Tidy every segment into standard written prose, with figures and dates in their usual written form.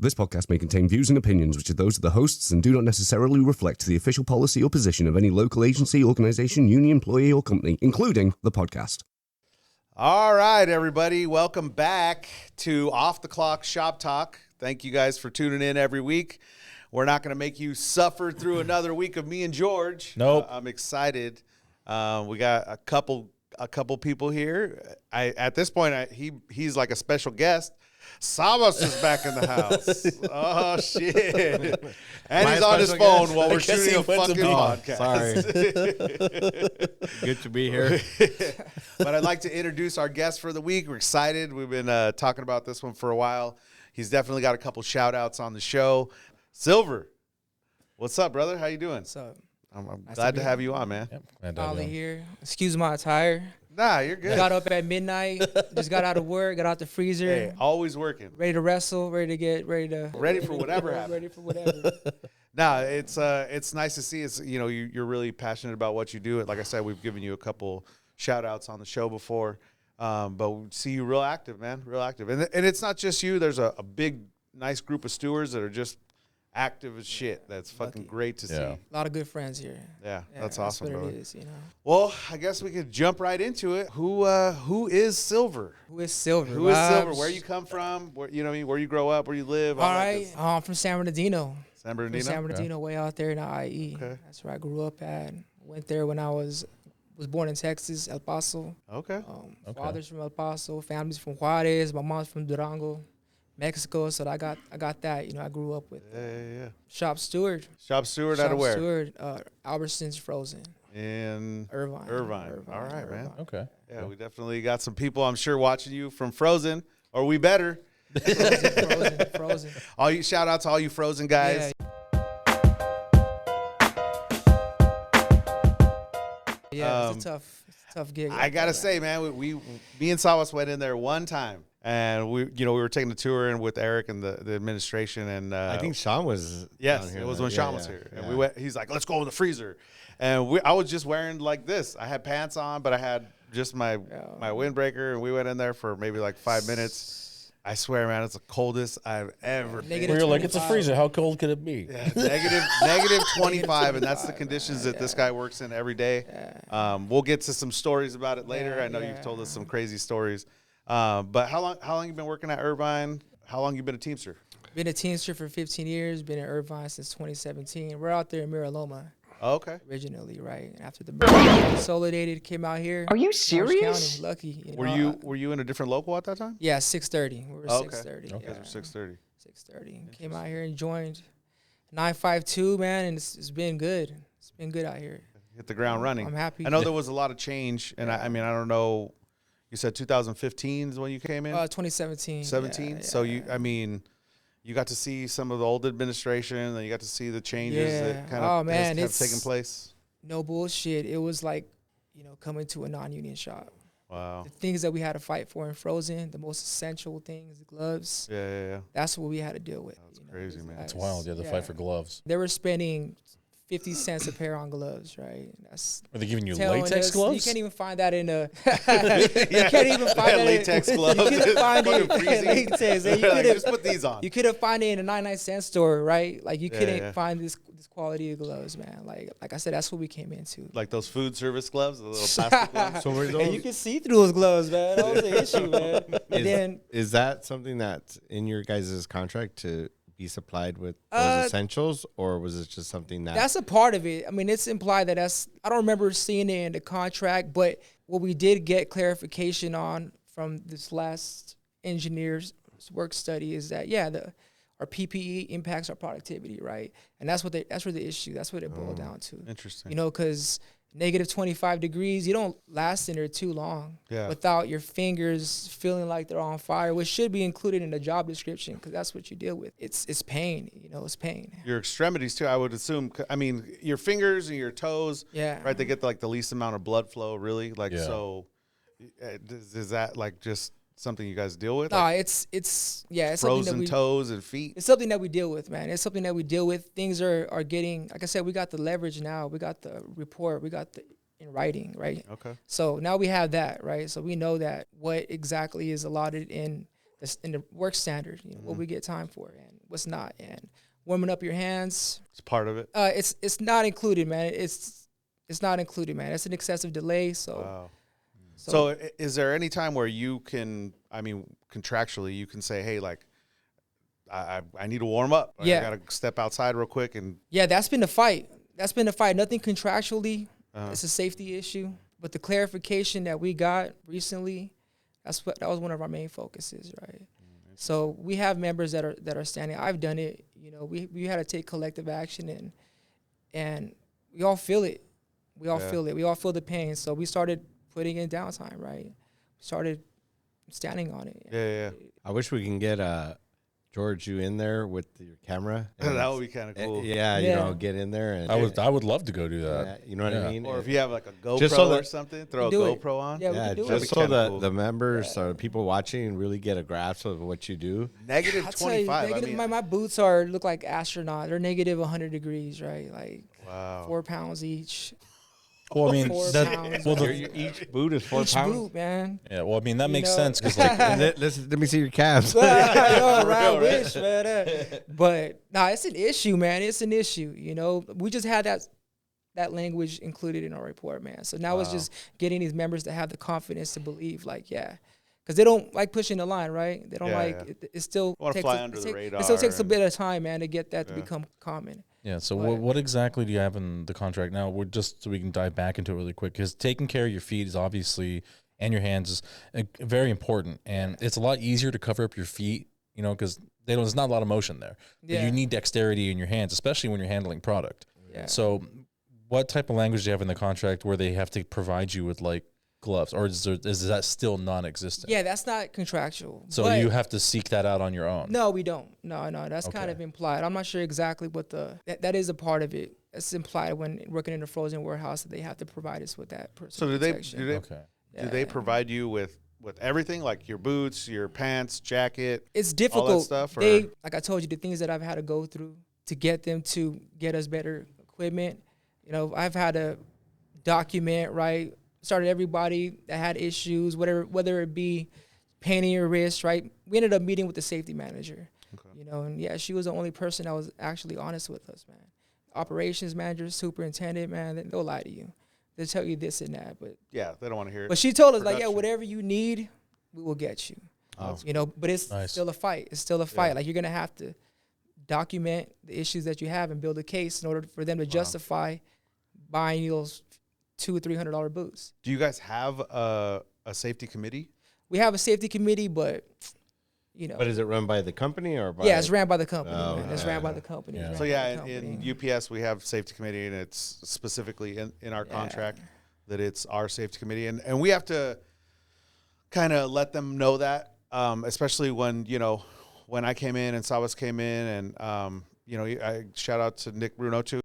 This podcast may contain views and opinions which are those of the hosts and do not necessarily reflect the official policy or position of any local agency, organization, union, employee, or company, including the podcast. All right, everybody. Welcome back to Off the Clock Shop Talk. Thank you guys for tuning in every week. We're not going to make you suffer through another week of me and George. Nope. I'm excited. We got a couple people here. At this point, he's like a special guest. Sabas is back in the house. Oh, shit. And he's on his phone while we're shooting a fucking podcast. Sorry. Good to be here. But I'd like to introduce our guest for the week. We're excited. We've been talking about this one for a while. He's definitely got a couple shout-outs on the show. Silver, what's up, brother? How you doing? What's up? I'm glad to have you on, man. Yep. Ollie here. Excuse my attire. Nah, you're good. Got up at midnight. Just got out of work. Got out the freezer. Hey, always working. Ready to wrestle. Ready For whatever happens. Ready for whatever. Nah, it's nice to see. It's you're really passionate about what you do. Like I said, we've given you a couple shout outs on the show before, but we see you real active, man, real active. And it's not just you. There's a big, nice group of stewards that are just active as shit. That's fucking great to see. A lot of good friends here. Yeah, that's awesome, what bro. it is, Well, I guess we could jump right into it. Who is Silver? Who is Silver? Who is Silver? Where you come from? Where where you grow up? Where you live? All right, I'm from San Bernardino. San Bernardino. San Bernardino, way out there in the IE. Okay. That's where I grew up at. Went there when I was born in Texas, El Paso. Okay. Father's from El Paso. Family's from Juarez. My mom's from Durango, Mexico. So I got that. I grew up with Shop Steward. Shop Steward out of where? Shop Steward, Albertsons Frozen. In Irvine. All right, man. Okay. Yeah, we definitely got some people, I'm sure, watching you from Frozen, or we better. Frozen. All you shout out to all you Frozen guys. Yeah, it's a tough gig. I gotta say, man, me and Sawas went in there one time, and we were taking a tour in with Eric and the administration, and I think Sean was. Yes, here it was then. when Sean was here, and we went. He's like, "Let's go in the freezer," and I was just wearing like this. I had pants on, but I had just my windbreaker, and we went in there for maybe like 5 minutes. I swear, man, it's the coldest I've ever been. You're like, it's a freezer. How cold could it be? Yeah, negative 25, and that's the conditions that this guy works in every day. We'll get to some stories about it later. I know you've told us some crazy stories. But how long you been working at Irvine? How long you been a Teamster? Been a Teamster for 15 years. Been in Irvine since 2017. We're out there in Mira Loma. Oh, okay. Originally, right after the merger consolidated, came out here. Are you serious? County, lucky. Were you in a different local at that time? Yeah, 6:30. We were 6:30. Okay, 6:30. 6:30. Came out here and joined 952, man, and it's been good. It's been good out here. Hit the ground running. I'm happy. I know there was a lot of change, and I mean, I don't know. You said 2015 is when you came in. 2017. 17. So you got to see some of the old administration, and you got to see the changes that kind of have taken place. No bullshit. It was like, coming to a non-union shop. Wow. The things that we had to fight for in Frozen, the most essential things, the gloves. Yeah. That's what we had to deal with. That's crazy, man. It's wild. Yeah, the fight for gloves. They were spending 50 cents a pair on gloves, right? Are they giving you latex gloves? You can't even find that in a. You can't even find that latex gloves. You couldn't find it. Latex. Just put these on. You couldn't find it in a 99-cent store, right? Like you couldn't find this quality of gloves, man. Like I said, that's what we came into. Like those food service gloves, the little plastic gloves. So were those? And you can see through those gloves, man. That was the issue, man. Is that something that's in your guys' contract to be supplied with those essentials, or was it just something that's a part of it? I mean, it's implied that I don't remember seeing it in the contract, but what we did get clarification on from this last engineer's work study is that our PPE impacts our productivity, right? And that's where the issue. That's what it boiled down to. Interesting. Because negative 25 degrees, you don't last in there too long without your fingers feeling like they're on fire, which should be included in the job description because that's what you deal with. It's pain, it's pain. Your extremities too, I would assume. I mean, your fingers and your toes, right? They get like the least amount of blood flow, really. So, is that like just something you guys deal with? No, like it's frozen toes and feet. It's something that we deal with, man. It's something that we deal with. Things are getting, like I said, we got the leverage now. We got the report. We got the in writing, right? Okay. So now we have that, right? So we know that what exactly is allotted in in the work standard, what we get time for and what's not. And warming up your hands. It's part of it. It's not included, man. It's not included, man. It's an excessive delay. So, wow. So is there any time where you can, I mean, contractually, you can say, hey, like, I need to warm up. Yeah. I got to step outside real quick. And yeah, that's been the fight. Nothing contractually. It's a safety issue. But the clarification that we got recently, that was one of our main focuses, right? So we have members that are standing. I've done it. We had to take collective action, and we all feel it. We all feel it. We all feel the pain. So we started putting in downtime, right? We started standing on it. Yeah. I wish we can get George, you in there with your camera. That would be kind of cool. Yeah, get in there. And I would love to go do that. you know what I mean? Or if you have like a GoPro Just so or that- something, throw a do it. GoPro on. Yeah, we can do just it. so kinda that cool. the members or people watching really get a grasp of what you do. Negative I'll tell you, 25. negative, I mean, my boots look like astronauts. They're negative 100 degrees, right? Like wow. 4 pounds each. Well, I mean, 4 that, pounds. well, Each boot is 4 Each pounds. boot, man. yeah, well, I mean, that makes know? sense because like Let me see your calves. I wish, man. But it's an issue, man. It's an issue. We just had that language included in our report, man. So now it's just getting these members to have the confidence to believe, like, because they don't like pushing the line, right? They don't it still Wanna takes fly under the radar It still takes a and- bit of time, man, to get that to become common. yeah. So But- what exactly do you have in the contract now? We're just so we can dive back into it really quick because taking care of your feet is obviously and your hands is very important, and it's a lot easier to cover up your feet, because there's not a lot of motion there. But Yeah. you need dexterity in your hands, especially when you're handling product. Yeah. So, what type of language do you have in the contract where they have to provide you with like gloves, or is that still non-existent? Yeah, that's not contractual. So but you have to seek that out on your own. No, we don't. No, that's kind Okay. of implied. I'm not sure exactly what that is a part of it. It's implied when working in a frozen warehouse that they have to provide us with that So personal do they protection. Okay. do they provide you with everything, like your boots, your pants, jacket? It's difficult. stuff, or- Like I told you, the things that I've had to go through to get them to get us better equipment. I've had to document, right? Started everybody that had issues, whether it be pain in your wrist, right? We ended up meeting with the safety manager, and she was the only person that was actually honest with us, man. Operations manager, superintendent, man, they'll lie to you. They'll tell you this and that, but Yeah, they don't want to hear it. But she told us, like, Production. whatever you need, we will get you. Oh. But it's Nice. still a fight. It's still a fight. Yeah. Like, you're going to have to document the issues that you have and build a case in order for them to justify buying you those $200 or $300 boots. Do you guys have a safety committee? We have a safety committee, but, But is it run by the company or by? yeah, it's ran by the company, Oh, man. It's okay. ran by the company. Yeah. It's So ran by the in company. UPS we have safety committee, and it's specifically in our contract that it's our safety committee, and we have to kind of let them know that, especially when when I came in and Sabas came in, and I shout out to Nick Bruno too.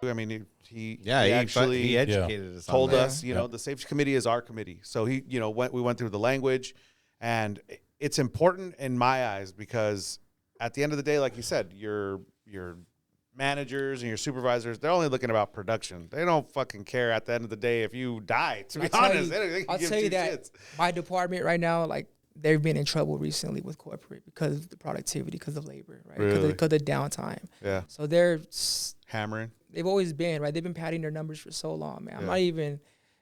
I mean, he actually he educated us. told on that. us, the safety committee is our committee. So we went through the language, and it's important in my eyes because at the end of the day, like you said, your managers and your supervisors, they're only looking about production. They don't fucking care at the end of the day if you die, to be honest. I'll tell you that my department right now, like, they've been in trouble recently with corporate because of the productivity, because of labor, right? Really? Because of downtime. Yeah. So Hammering. they've always been, right? They've been padding their numbers for so long, man. I'm Yeah. not even,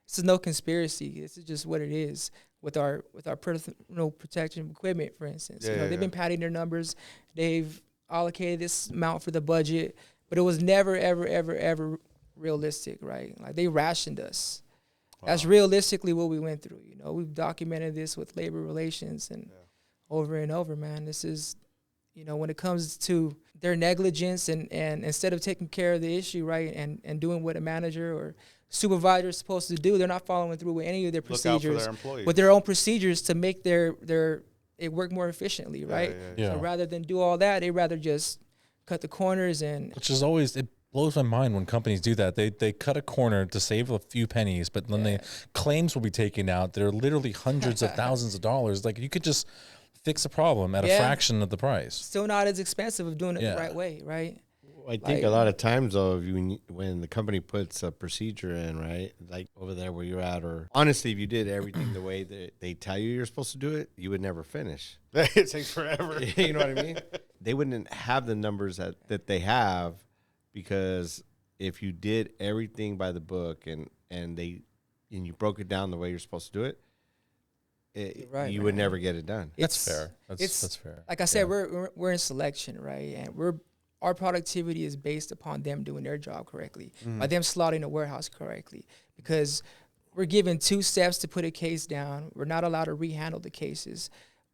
this is no conspiracy. This is just what it is with our personal protection equipment, for instance. They've been padding their numbers. They've allocated this amount for the budget, but it was never, ever, ever, ever realistic, right? Like, they rationed us. Wow. That's realistically what we went through. We've documented this with labor relations and over and over, man. This is, when it comes to their negligence and instead of taking care of the issue, right, and doing what a manager or supervisor is supposed to do, they're not following through with any of their procedures, Look out for their employees. with their own procedures to make it work more efficiently, right? Yeah. So rather than do all that, they rather just cut the corners and Which is always, it blows my mind when companies do that. They cut a corner to save a few pennies, but then the claims will be taken out. They're literally hundreds of thousands of dollars. Like, you could just fix a problem at a fraction of the price. still not as expensive of doing it the right way, right? I think a lot of times, though, when the company puts a procedure in, right, like over there where you're at, or honestly, if you did everything the way that they tell you you're supposed to do it, you would never finish. It takes forever. You know what I mean? They wouldn't have the numbers that they have, because if you did everything by the book and you broke it down the way you're supposed to do it, you would never get it done. That's fair. That's fair. Like I said, we're in selection, right? And our productivity is based upon them doing their job correctly, by them slotting the warehouse correctly, because we're given 2 steps to put a case down. We're not allowed to rehandle the cases,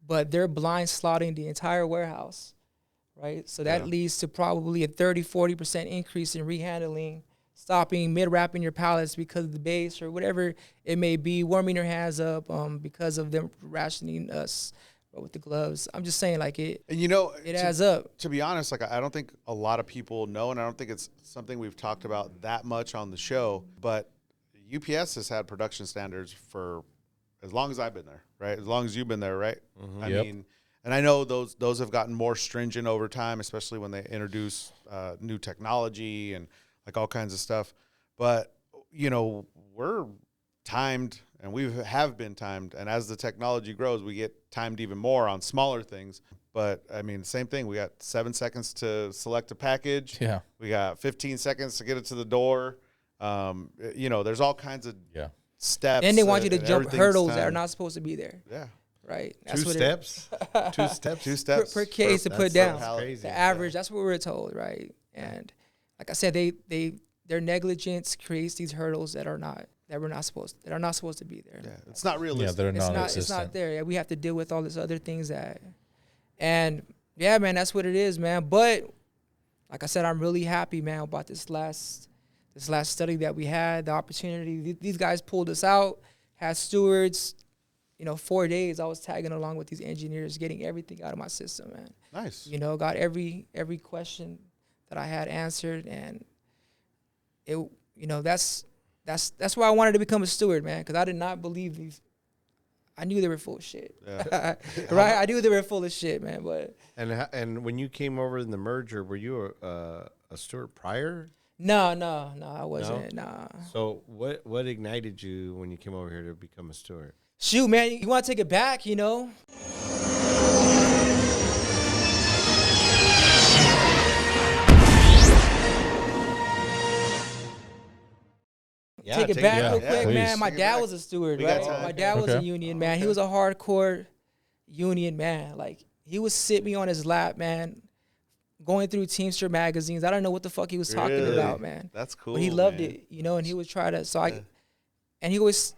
but they're blind slotting the entire warehouse, right? So that leads to probably a 30-40% increase in rehandling, stopping, mid-wrapping your pallets because of the base or whatever it may be, warming your hands up because of them rationing us with the gloves. I'm just saying, like, it adds up. To be honest, like, I don't think a lot of people know, and I don't think it's something we've talked about that much on the show, but UPS has had production standards for as long as I've been there, right? As long as you've been there, right? I mean, and I know those have gotten more stringent over time, especially when they introduce new technology and like all kinds of stuff. But, we're timed, and we have been timed. And as the technology grows, we get timed even more on smaller things. But, I mean, same thing. We got 7 seconds to select a package. Yeah. We got 15 seconds to get it to the door. There's all kinds of steps. And they want you to jump hurdles that are not supposed to be there. Yeah. Right. That's 2 steps. 2 steps. 2 steps per case to put down. Crazy. The average. That's what we're told, right? And like I said, their negligence creates these hurdles that are not supposed to be there. Yeah, it's not realistic. Yeah, they're non-existent. It's not there. Yeah, we have to deal with all these other things and yeah, man, that's what it is, man. But like I said, I'm really happy, man, about this last study that we had, the opportunity. These guys pulled us out, had stewards. 4 days I was tagging along with these engineers, getting everything out of my system, man. Nice. Got every question that I had answered, and it, that's why I wanted to become a steward, man, because I did not believe these. I knew they were full of shit. Yeah. Right? I knew they were full of shit, man. But and when you came over in the merger, were you a steward prior? No, I wasn't. No? Nah. So what ignited you when you came over here to become a steward? Shoot, man, you want to take it back, Yeah, take it back real quick, please. man. My dad was a steward, right? My dad was a union man. He was a hardcore union man. Like, he would sit me on his lap, man, going through Teamster magazines. I don't know what the fuck he was talking about, man. That's cool. But he loved it, and he would try to. And he always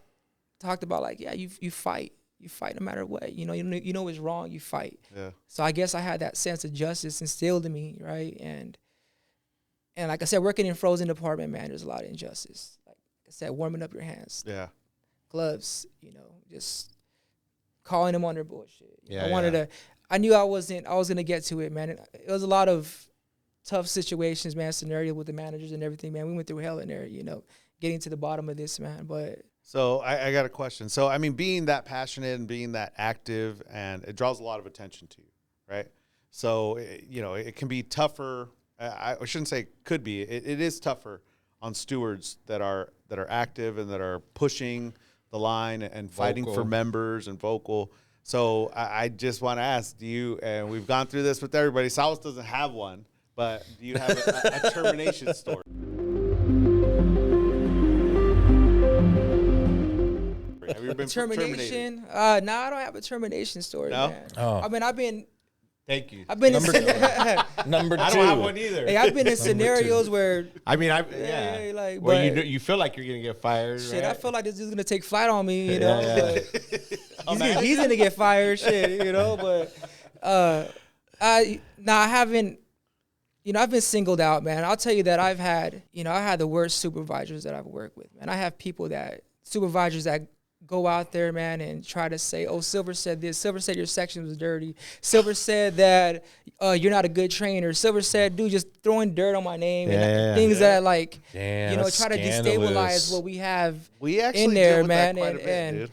talked about, like, yeah, you fight. You fight no matter what. You know what's wrong, you fight. Yeah. So I guess I had that sense of justice instilled in me, right? And like I said, working in frozen department, man, there's a lot of injustice. Like I said, warming up your hands. Yeah. Gloves, just calling them on their bullshit. Yeah, I knew I was gonna get to it, man. It was a lot of tough situations, man, scenario with the managers and everything, man. We went through hell in there, getting to the bottom of this, man. But so I got a question. So, I mean, being that passionate and being that active, and it draws a lot of attention to you, right? So, it can be tougher. I shouldn't say could be. It is tougher on stewards that are active and that are pushing the line and fighting for members and vocal. So I just want to ask, do you, and we've gone through this with everybody, South doesn't have one, but do you have a termination story? Have you been termination? No, I don't have a termination story, man. Oh. I mean, I've been I've been number in number 2. I don't have one either. Hey, I've been in scenarios where where you feel like you're gonna get fired. Shit, right? I feel like this dude's gonna take flight on me. He's He's gonna get fired. Shit, But I haven't. I've been singled out, man. I'll tell you that I had the worst supervisors that I've worked with, man. I have supervisors that go out there, man, and try to say, oh, Silver said this. Silver said your section was dirty. Silver said that you're not a good trainer. Silver said, dude, just throwing dirt on my name and things that, like, try to destabilize what we have in there, man, and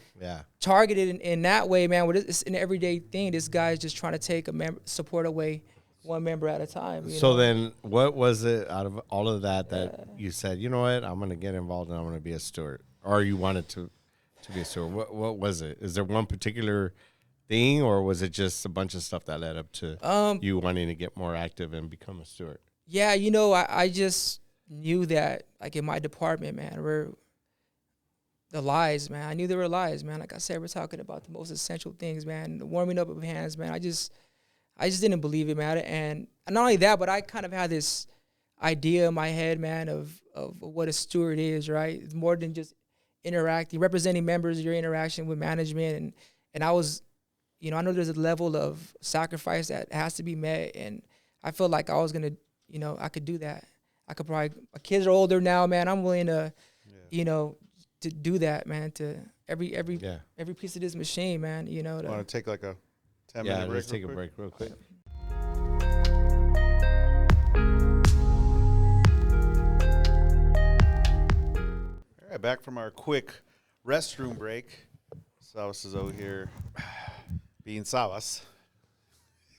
targeted in that way, man. Where it's an everyday thing. This guy's just trying to take support away one member at a time. You So know? then, what was it out of all of that you said, you know what, I'm going to get involved and I'm going to be a steward, or you wanted to be a steward? What was it? Is there one particular thing, or was it just a bunch of stuff that led up to you wanting to get more active and become a steward? Yeah, you know, I just knew that, like, in my department, man, the lies, man. I knew there were lies, man. Like I said, we're talking about the most essential things, man. The warming up of hands, man. I just didn't believe it, man. And not only that, but I kind of had this idea in my head, man, of what a steward is, right? It's more than just interacting, representing members, your interaction with management. And I was, you know, I know there's a level of sacrifice that has to be met. And I felt like I was going to, you know, I could do that. I could probably, my kids are older now, man. I'm willing to, you know, to do that, man, to every piece of this machine, man, you know. Want to take like a 10-minute break? Let's take a break real quick. All right, back from our quick restroom break. Savas is over here being Savas.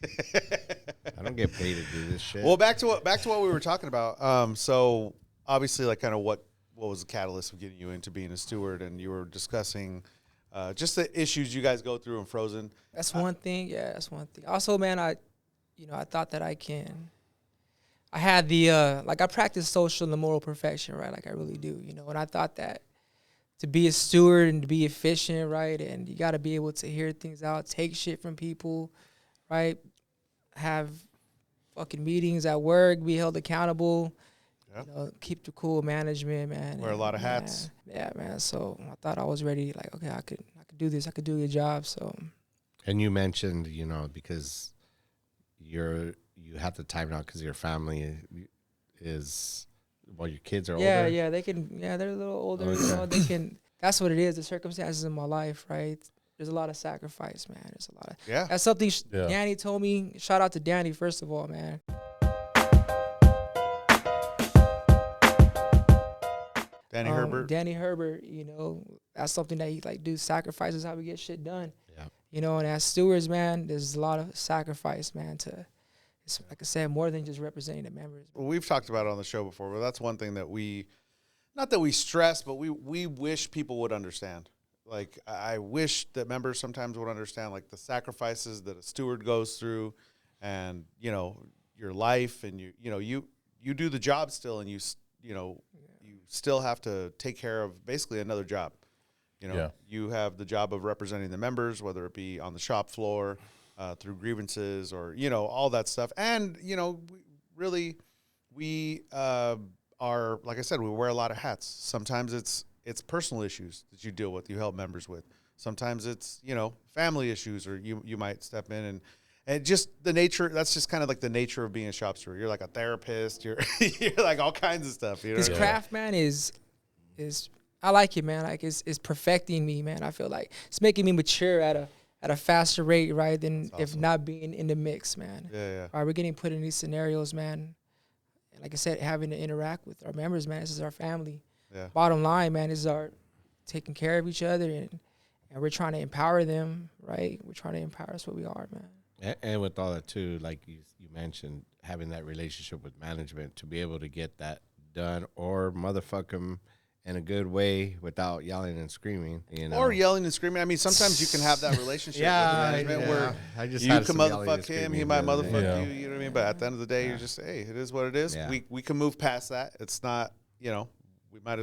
I don't get paid to do this shit. Well, back to what we were talking about. So obviously, like, kind of what was the catalyst of getting you into being a steward, and you were discussing just the issues you guys go through in Frozen. That's one thing. Yeah, that's one thing. Also, man, I thought that I had the, like, I practice social and moral perfection, right? Like, I really do, you know, and I thought that to be a steward and to be efficient, right, and you got to be able to hear things out, take shit from people, right, have fucking meetings at work, be held accountable, you know, keep the cool management, man. Wear a lot of hats. Yeah, man. So I thought I was ready. Like, okay, I could do this. I could do your job. So. And you mentioned, you know, because you have the time now because your family is, well, your kids are older. Yeah, they can. Yeah, they're a little older. You know, they can. That's what it is. The circumstances in my life, right? There's a lot of sacrifice, man. There's a lot of. Yeah. That's something Danny told me. Shout out to Danny, first of all, man. Danny Herbert, you know, that's something that he, like, do. Sacrifices how we get shit done. Yeah. You know, and as stewards, man, there's a lot of sacrifice, man, it's, like I said, more than just representing the members. Well, we've talked about it on the show before, but that's one thing that not that we stress, but we wish people would understand. Like, I wish that members sometimes would understand, like, the sacrifices that a steward goes through, and, you know, your life, and you do the job still, and you still have to take care of basically another job. You know, you have the job of representing the members, whether it be on the shop floor, through grievances, or, you know, all that stuff. And, you know, we are, like I said, we wear a lot of hats. Sometimes it's personal issues that you deal with, you help members with. Sometimes it's, you know, family issues, or you might step in and just the nature. That's just kind of like the nature of being a shop steward. You're like a therapist. You're like all kinds of stuff. You know, this craft, man, is I like it, man. Like, it's perfecting me, man. I feel like it's making me mature at a faster rate, right, than if not being in the mix, man. Yeah. All right, we're getting put in these scenarios, man. And like I said, having to interact with our members, man. This is our family. Yeah. Bottom line, man, is our taking care of each other, and we're trying to empower them, right? We're trying to empower us what we are, man. And with all that too, like you mentioned, having that relationship with management to be able to get that done, or motherfuck them in a good way without yelling and screaming, you know. Or yelling and screaming. I mean, sometimes you can have that relationship with the management where you can motherfuck him, he might motherfuck you, you know what I mean? But at the end of the day, you're just, hey, it is what it is. Yeah. We can move past that. It's not, you know,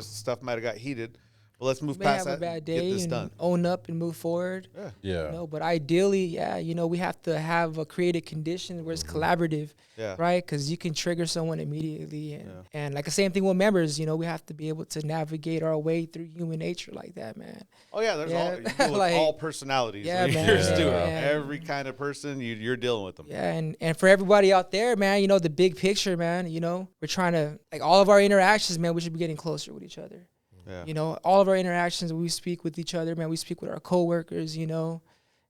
stuff might have got heated. But let's move past that. Have a bad day, get this and done. Own up and move forward. Yeah. You know, but ideally, you know, we have to have a creative condition where it's collaborative, right? Because you can trigger someone immediately, and like the same thing with members. You know, we have to be able to navigate our way through human nature like that, man. Oh yeah, there's all personalities. Yeah, man. You're steward. Every kind of person you're dealing with them. Yeah, and for everybody out there, man, you know, the big picture, man. You know, we're trying to, like, all of our interactions, man. We should be getting closer with each other. Yeah. You know, all of our interactions, we speak with each other, man. We speak with our coworkers, you know,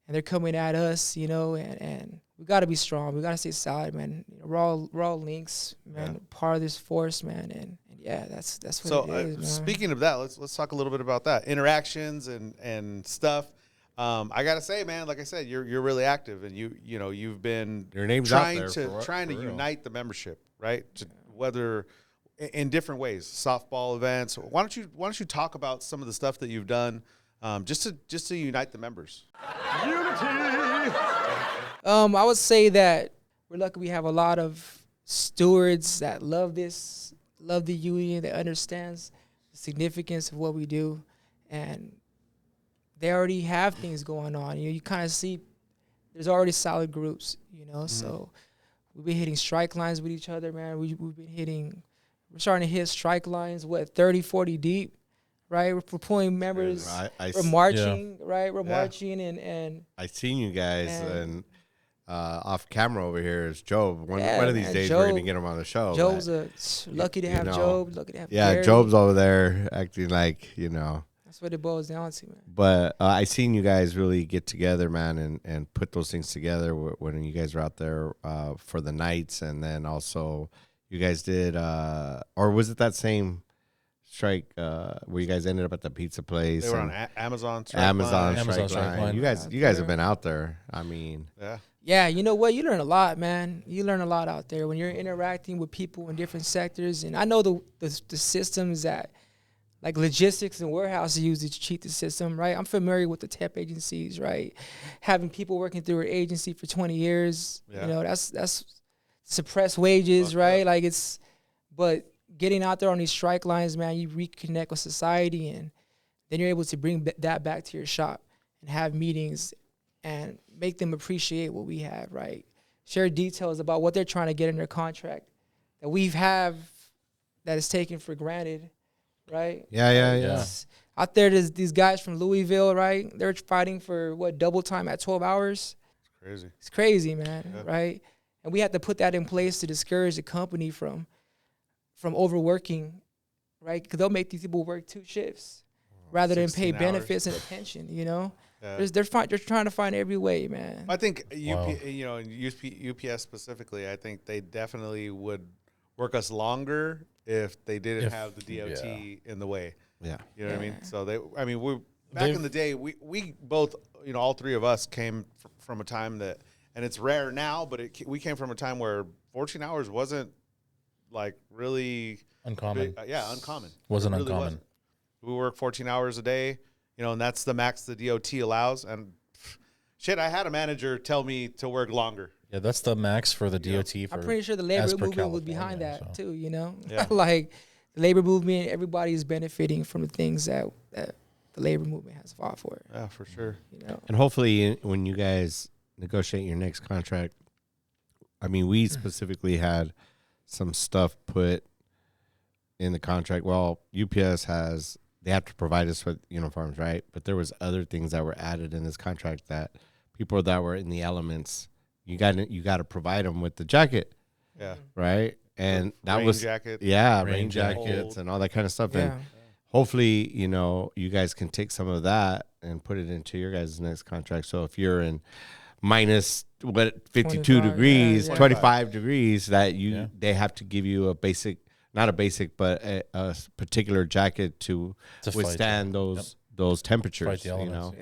and they're coming at us, you know, and we got to be strong. We got to stay solid, man. You know, we're all links, man, part of this force, man. And that's what it is, man. Speaking of that, let's talk a little bit about that. Interactions and stuff. I gotta say, man, like I said, you're really active, and you've been Your name's out trying there to for real. unite the membership, right? Whether in different ways, softball events. Why don't you talk about some of the stuff that you've done, just to unite the members? I would say that we're lucky we have a lot of stewards that love the union, that understands the significance of what we do, and they already have things going on. You kind of see there's already solid groups, so we've been hitting strike lines with each other, man. We're starting to hit strike lines, 30, 40 deep, right? We're pulling members. We're marching, right? We're marching, and I seen you guys, and off camera over here is Job. One of these days we're gonna get him on the show. Job's lucky to have Job. Lucky to have Gary. Job's over there acting like That's what it boils down to, man. But I seen you guys really get together, man, and put those things together when you guys were out there for the nights, and then also you guys did, or was it that same strike where you guys ended up at the pizza place? They were on Amazon strike line. You guys have been out there. I mean, yeah. You know what? You learn a lot, man. You learn a lot out there when you're interacting with people in different sectors. And I know the systems that, like logistics and warehouses, use to cheat the system, right? I'm familiar with the temp agencies, right? Having people working through an agency for 20 years, that's suppressed wages, right? Like but getting out there on these strike lines, man, you reconnect with society, and then you're able to bring that back to your shop and have meetings and make them appreciate what we have, right? Share details about what they're trying to get in their contract that that is taken for granted, right? Yeah. Out there, there's these guys from Louisville, right? They're fighting for double time at 12 hours. It's crazy. It's crazy, man, right? And we have to put that in place to discourage the company from overworking, right? Because they'll make these people work 2 shifts rather than pay benefits and a pension, They're trying to find every way, man. I think UPS specifically, I think they definitely would work us longer if they didn't have the DOT in the way. Yeah. You know what I mean? So we're back in the day, we both, all three of us came from a time that, and it's rare now, but we came from a time where 14 hours wasn't like really uncommon. Uncommon. Wasn't really uncommon. Wasn't. We work 14 hours a day, and that's the max the DOT allows. And shit, I had a manager tell me to work longer. Yeah, that's the max for the DOT. I'm pretty sure the labor movement was behind that too. Yeah. Like the labor movement, everybody is benefiting from the things that the labor movement has fought for. Yeah, for sure. And hopefully, when you guys negotiate your next contract, I mean, we specifically had some stuff put in the contract. Well, UPS they have to provide us with uniforms, right? But there was other things that were added in this contract that people that were in the elements, you got to provide them with the jacket. Yeah. Right. And that rain was jacket. Yeah, rain jackets and all that kind of stuff. Yeah. And hopefully, you guys can take some of that and put it into your guys' next contract. So if you're in minus 52 degrees, 25 degrees, that they have to give you not a basic, but a particular jacket to withstand those temperatures.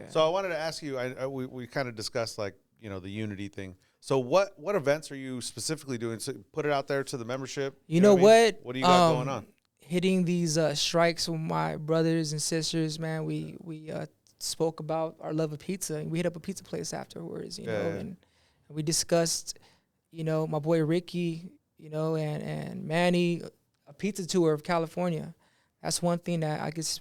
So I wanted to ask you, we kind of discussed the unity thing. So what events are you specifically doing? So put it out there to the membership. You know what? What do you got going on? Hitting these strikes with my brothers and sisters, man. We spoke about our love of pizza, and we hit up a pizza place afterwards, and we discussed, my boy Ricky, and Manny, a pizza tour of California. That's one thing that I guess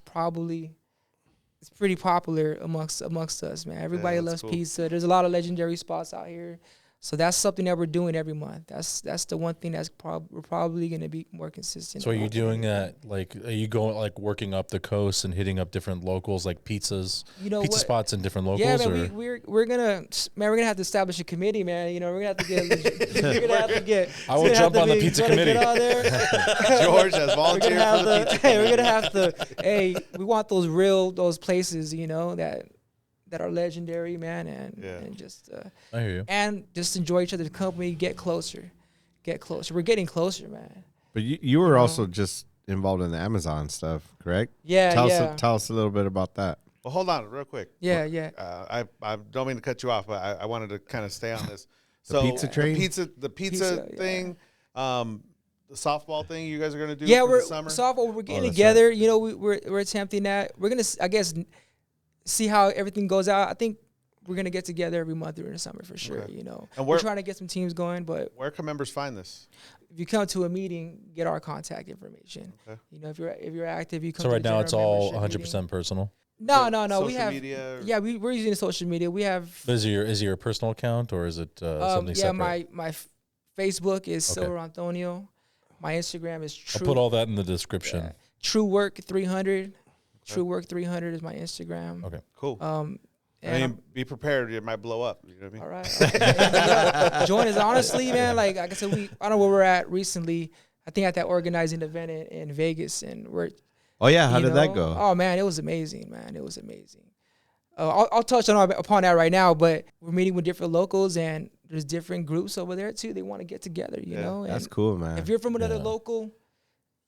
it's pretty popular amongst us, man. Everybody loves pizza. There's a lot of legendary spots out here. So that's something that we're doing every month. That's the one thing that's we're probably going to be more consistent. So are you doing that? Are you going working up the coast and hitting up different locals, like pizza spots in different locals? Yeah, man, we're gonna have to establish a committee, man. We're gonna have to get. I will jump on the pizza committee. George has volunteered for the pizza. Hey, we're gonna have to. Hey, we want those places, that are legendary, man, and just I hear you. And just enjoy each other's company. Get closer. We're getting closer, man. But you were also just involved in the Amazon stuff, correct? Yeah. Tell us a little bit about that. Well, hold on real quick. Yeah. I don't mean to cut you off, but I wanted to kind of stay on this. The pizza train? The pizza thing, the softball thing you guys are going to do Yeah, for we're the summer? softball. We're getting that's together. You know, we're attempting that. We're gonna, I guess, see how everything goes out. I think we're gonna get together every month during the summer for sure. Okay. You know, And we're trying to get some teams going. But where can members find this? if you come to a meeting, get our contact information. Okay. You know, if you're active, you come. So to right the now general it's all membership 100% meeting. personal. No. We Social have media? Yeah, we're using social media. We have But is it your personal account or is it something yeah. separate? My Facebook is Okay. Silver Antonio. My Instagram is I'll True. put all that in the description. True Work 300. True Work 300 is my Instagram. Okay. Cool. And I mean, be prepared. It might blow up. You know what I mean? all right. Okay. Join us honestly, man. Like I said, I don't know where we're at recently. I think at that organizing event in Vegas, and we're. Oh yeah, how you did know, that go? Oh man, it was amazing, man. It was amazing. I'll touch upon that right now, but we're meeting with different locals, and there's different groups over there too. They want to get together, you know. That's and cool, man. if you're from another Yeah. local,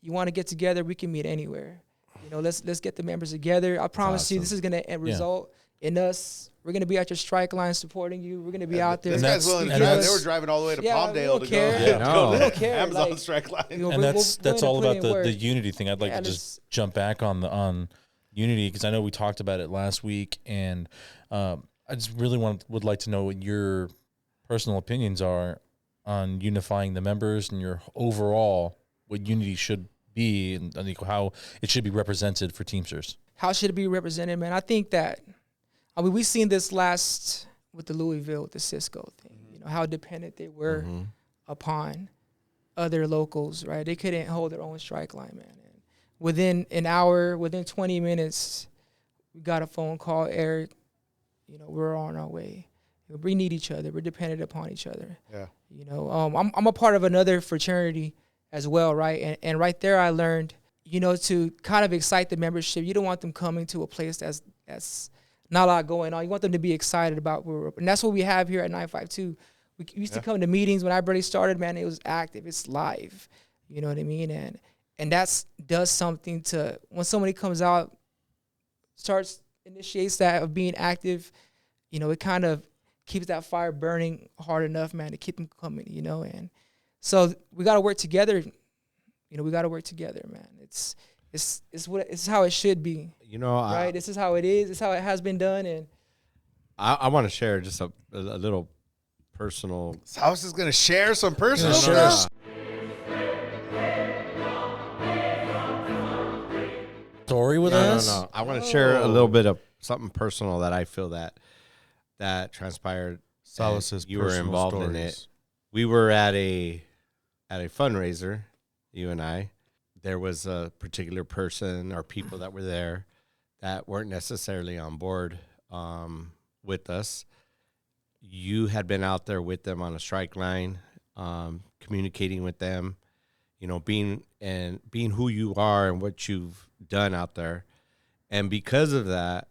you want to get together, we can meet anywhere. You know, let's get the members together. I promise you, this is gonna result in us. We're gonna be at your strike line supporting you. We're gonna be out there. This guy's willing to and drive. that's- They were driving all the way to Yeah, we Palmdale don't to care. go. Yeah, no. We don't care. Amazon Like, strike line. you know, And we're that's willing to all put about in the work. unity thing. I'd like Yeah, to just jump back on unity because I know we talked about it last week, and I just really would like to know what your personal opinions are on unifying the members and your overall what unity should be and how it should be represented for Teamsters. How should it be represented, man? I think that, we've seen this last with the Louisville, with the Cisco thing, you know, how dependent they were upon other locals, right? They couldn't hold their own strike line, man. And within an hour, within 20 minutes, we got a phone call, Eric, you know, we're on our way. We need each other. We're dependent upon each other. Yeah. You know, I'm a part of another fraternity as well, right? And right there I learned, you know, to kind of excite the membership. You don't want them coming to a place that's not a lot going on. You want them to be excited about where we're, and that's what we have here at 952. We used to come to meetings when I barely started, man. It was active. It's live. You know what I mean? And does something to, when somebody comes out, initiates that of being active, you know, it kind of keeps that fire burning hard enough, man, to keep them coming, you know. And so we got to work together. You know, we got to work together, man. It's how it should be. You know, Right? This is how it is. It's how it has been done. And I want to share just a little personal. House is going to share some personal No, stuff. Story with No, us? no. I want to share a little bit of something personal that I feel that transpired. Solace's and you were personal involved in stories. it. We were at a fundraiser, you and I. There was a particular person or people that were there that weren't necessarily on board with us. You had been out there with them on a strike line, communicating with them, you know, being who you are and what you've done out there. And because of that,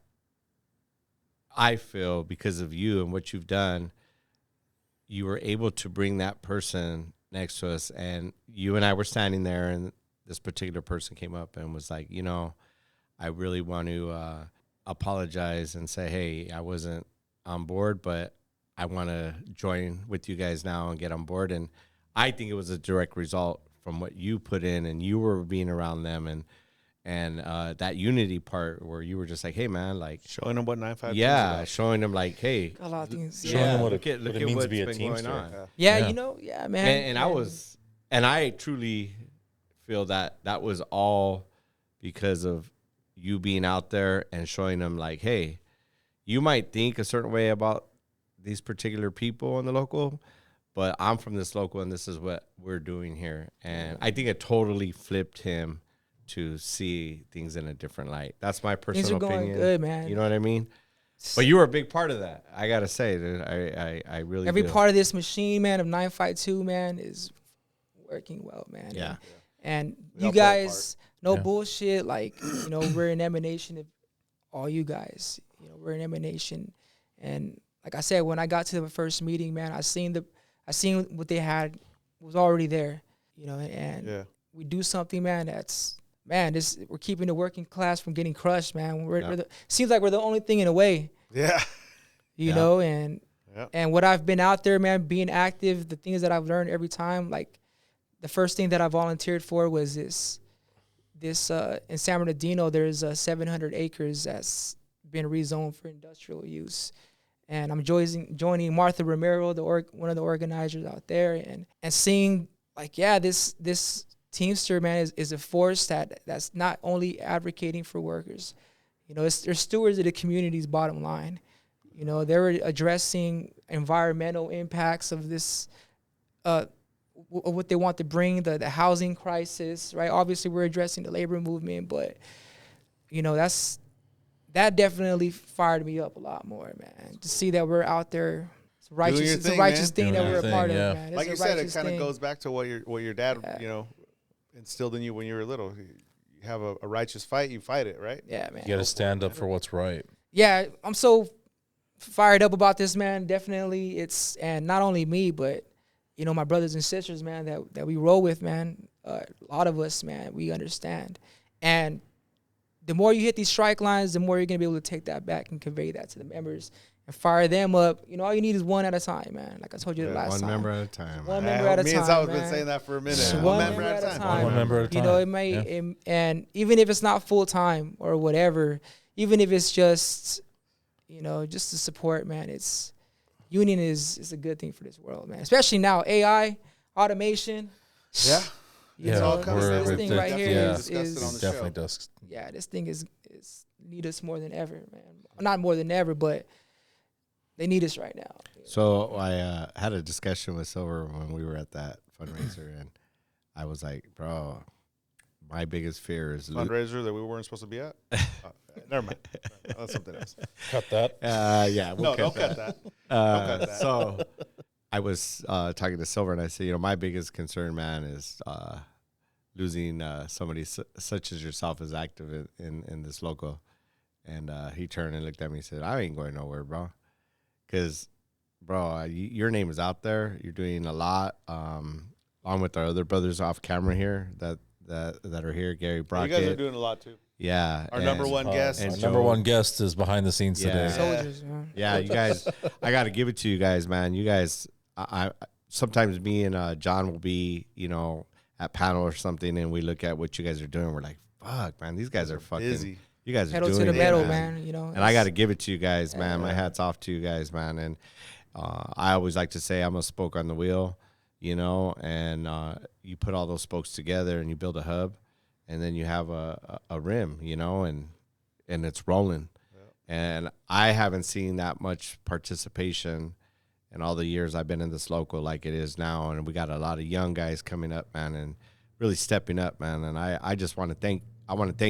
I feel because of you and what you've done, you were able to bring that person next to us. And you and I were standing there, and this particular person came up and was like, you know, I really want to apologize and say, hey, I wasn't on board, but I want to join with you guys now and get on board. And I think it was a direct result from what you put in, and you were being around them, and that unity part where you were just like, hey man, like Showing them what 952 is yeah, about. showing them like, hey, a lot of things. Showing Yeah, them what look it at means to what's be a been Teamster. going on. Yeah. you know, yeah, man. And I truly feel that was all because of you being out there and showing them like, hey, you might think a certain way about these particular people in the local, but I'm from this local and this is what we're doing here. And I think it totally flipped him to see things in a different light. That's my personal Things are going opinion. good, man. You know what I mean? But you were a big part of that. I gotta say, dude, I really Every do. part of this machine, man, of 952, man, is working well, man. Yeah. And We you all play a guys, no Yeah. bullshit. Like, you know, we're an emanation of all you guys. You know, we're an emanation. And like I said, when I got to the first meeting, man, I seen what they had was already there. You know, and Yeah. we do something, man, that's man, we're keeping the working class from getting crushed, man. Seems like we're the only thing in a way. Yeah. You know, and Yep. and what I've been out there, man, being active, the things that I've learned every time, like the first thing that I volunteered for was this in San Bernardino, there's 700 acres that's been rezoned for industrial use. And I'm joining Martha Romero, one of the organizers out there, and seeing like, yeah, this Teamster, man, is a force that's not only advocating for workers. You know, they're stewards of the community's bottom line. You know, they're addressing environmental impacts of this, what they want to bring, the housing crisis, right? Obviously, we're addressing the labor movement, but, you know, that definitely fired me up a lot more, man. To see that we're out there, it's a righteous thing that we're a part of, man. Like you said, it kind of goes back to what your dad, you know, instilled in you when you were little. You have a righteous fight, you fight it, right? Yeah, man. You got to stand up for what's right. Yeah, I'm so fired up about this, man. Definitely, and not only me, but you know, my brothers and sisters, man, that we roll with, man. A lot of us, man, we understand. And the more you hit these strike lines, the more you're gonna be able to take that back and convey that to the members and fire them up. You know, all you need is one at a time, man. Like I told you the last time. One member at a time. One member at a time. Me and Sal have man. been saying that for a minute. Yeah. One member at a time. One member at a time. You know, it may, and even if it's not full time or whatever, even if it's just, you know, just to support, man, union is a good thing for this world, man. Especially now, AI, automation. Yeah. It's all coming. This thing right here is definitely does. Yeah, this thing is need us more than ever, man. Not more than ever, but they need us right now. So I had a discussion with Silver when we were at that fundraiser, and I was like, bro, my biggest fear is fundraiser that we weren't supposed to be at. Never mind. That's something else. Cut that. Yeah, don't cut that. Don't cut that. So I was talking to Silver, and I said, you know, my biggest concern, man, is losing somebody such as yourself as active in this local. And he turned and looked at me and said, I ain't going nowhere, bro. Because, bro, your name is out there. You're doing a lot, along with our other brothers off camera here that are here, Gary Brockett. You guys are doing a lot, too. Yeah. Our number one guest. Our number one guest is behind the scenes today. Soldiers, man. Yeah, you guys, I got to give it to you guys, man. You guys, I sometimes me and John will be, you know, at panel or something, and we look at what you guys are doing. We're like, fuck, man, these guys are fucking busy. You guys are pedal doing to the it, metal, man. You know. And I got to give it to you guys, man. My hat's off to you guys, man. And I always like to say I'm a spoke on the wheel, you know, and you put all those spokes together and you build a hub, and then you have a rim, you know, and it's rolling. Yep. And I haven't seen that much participation in all the years I've been in this local like it is now. And we got a lot of young guys coming up, man, and really stepping up, man. And I just want to thank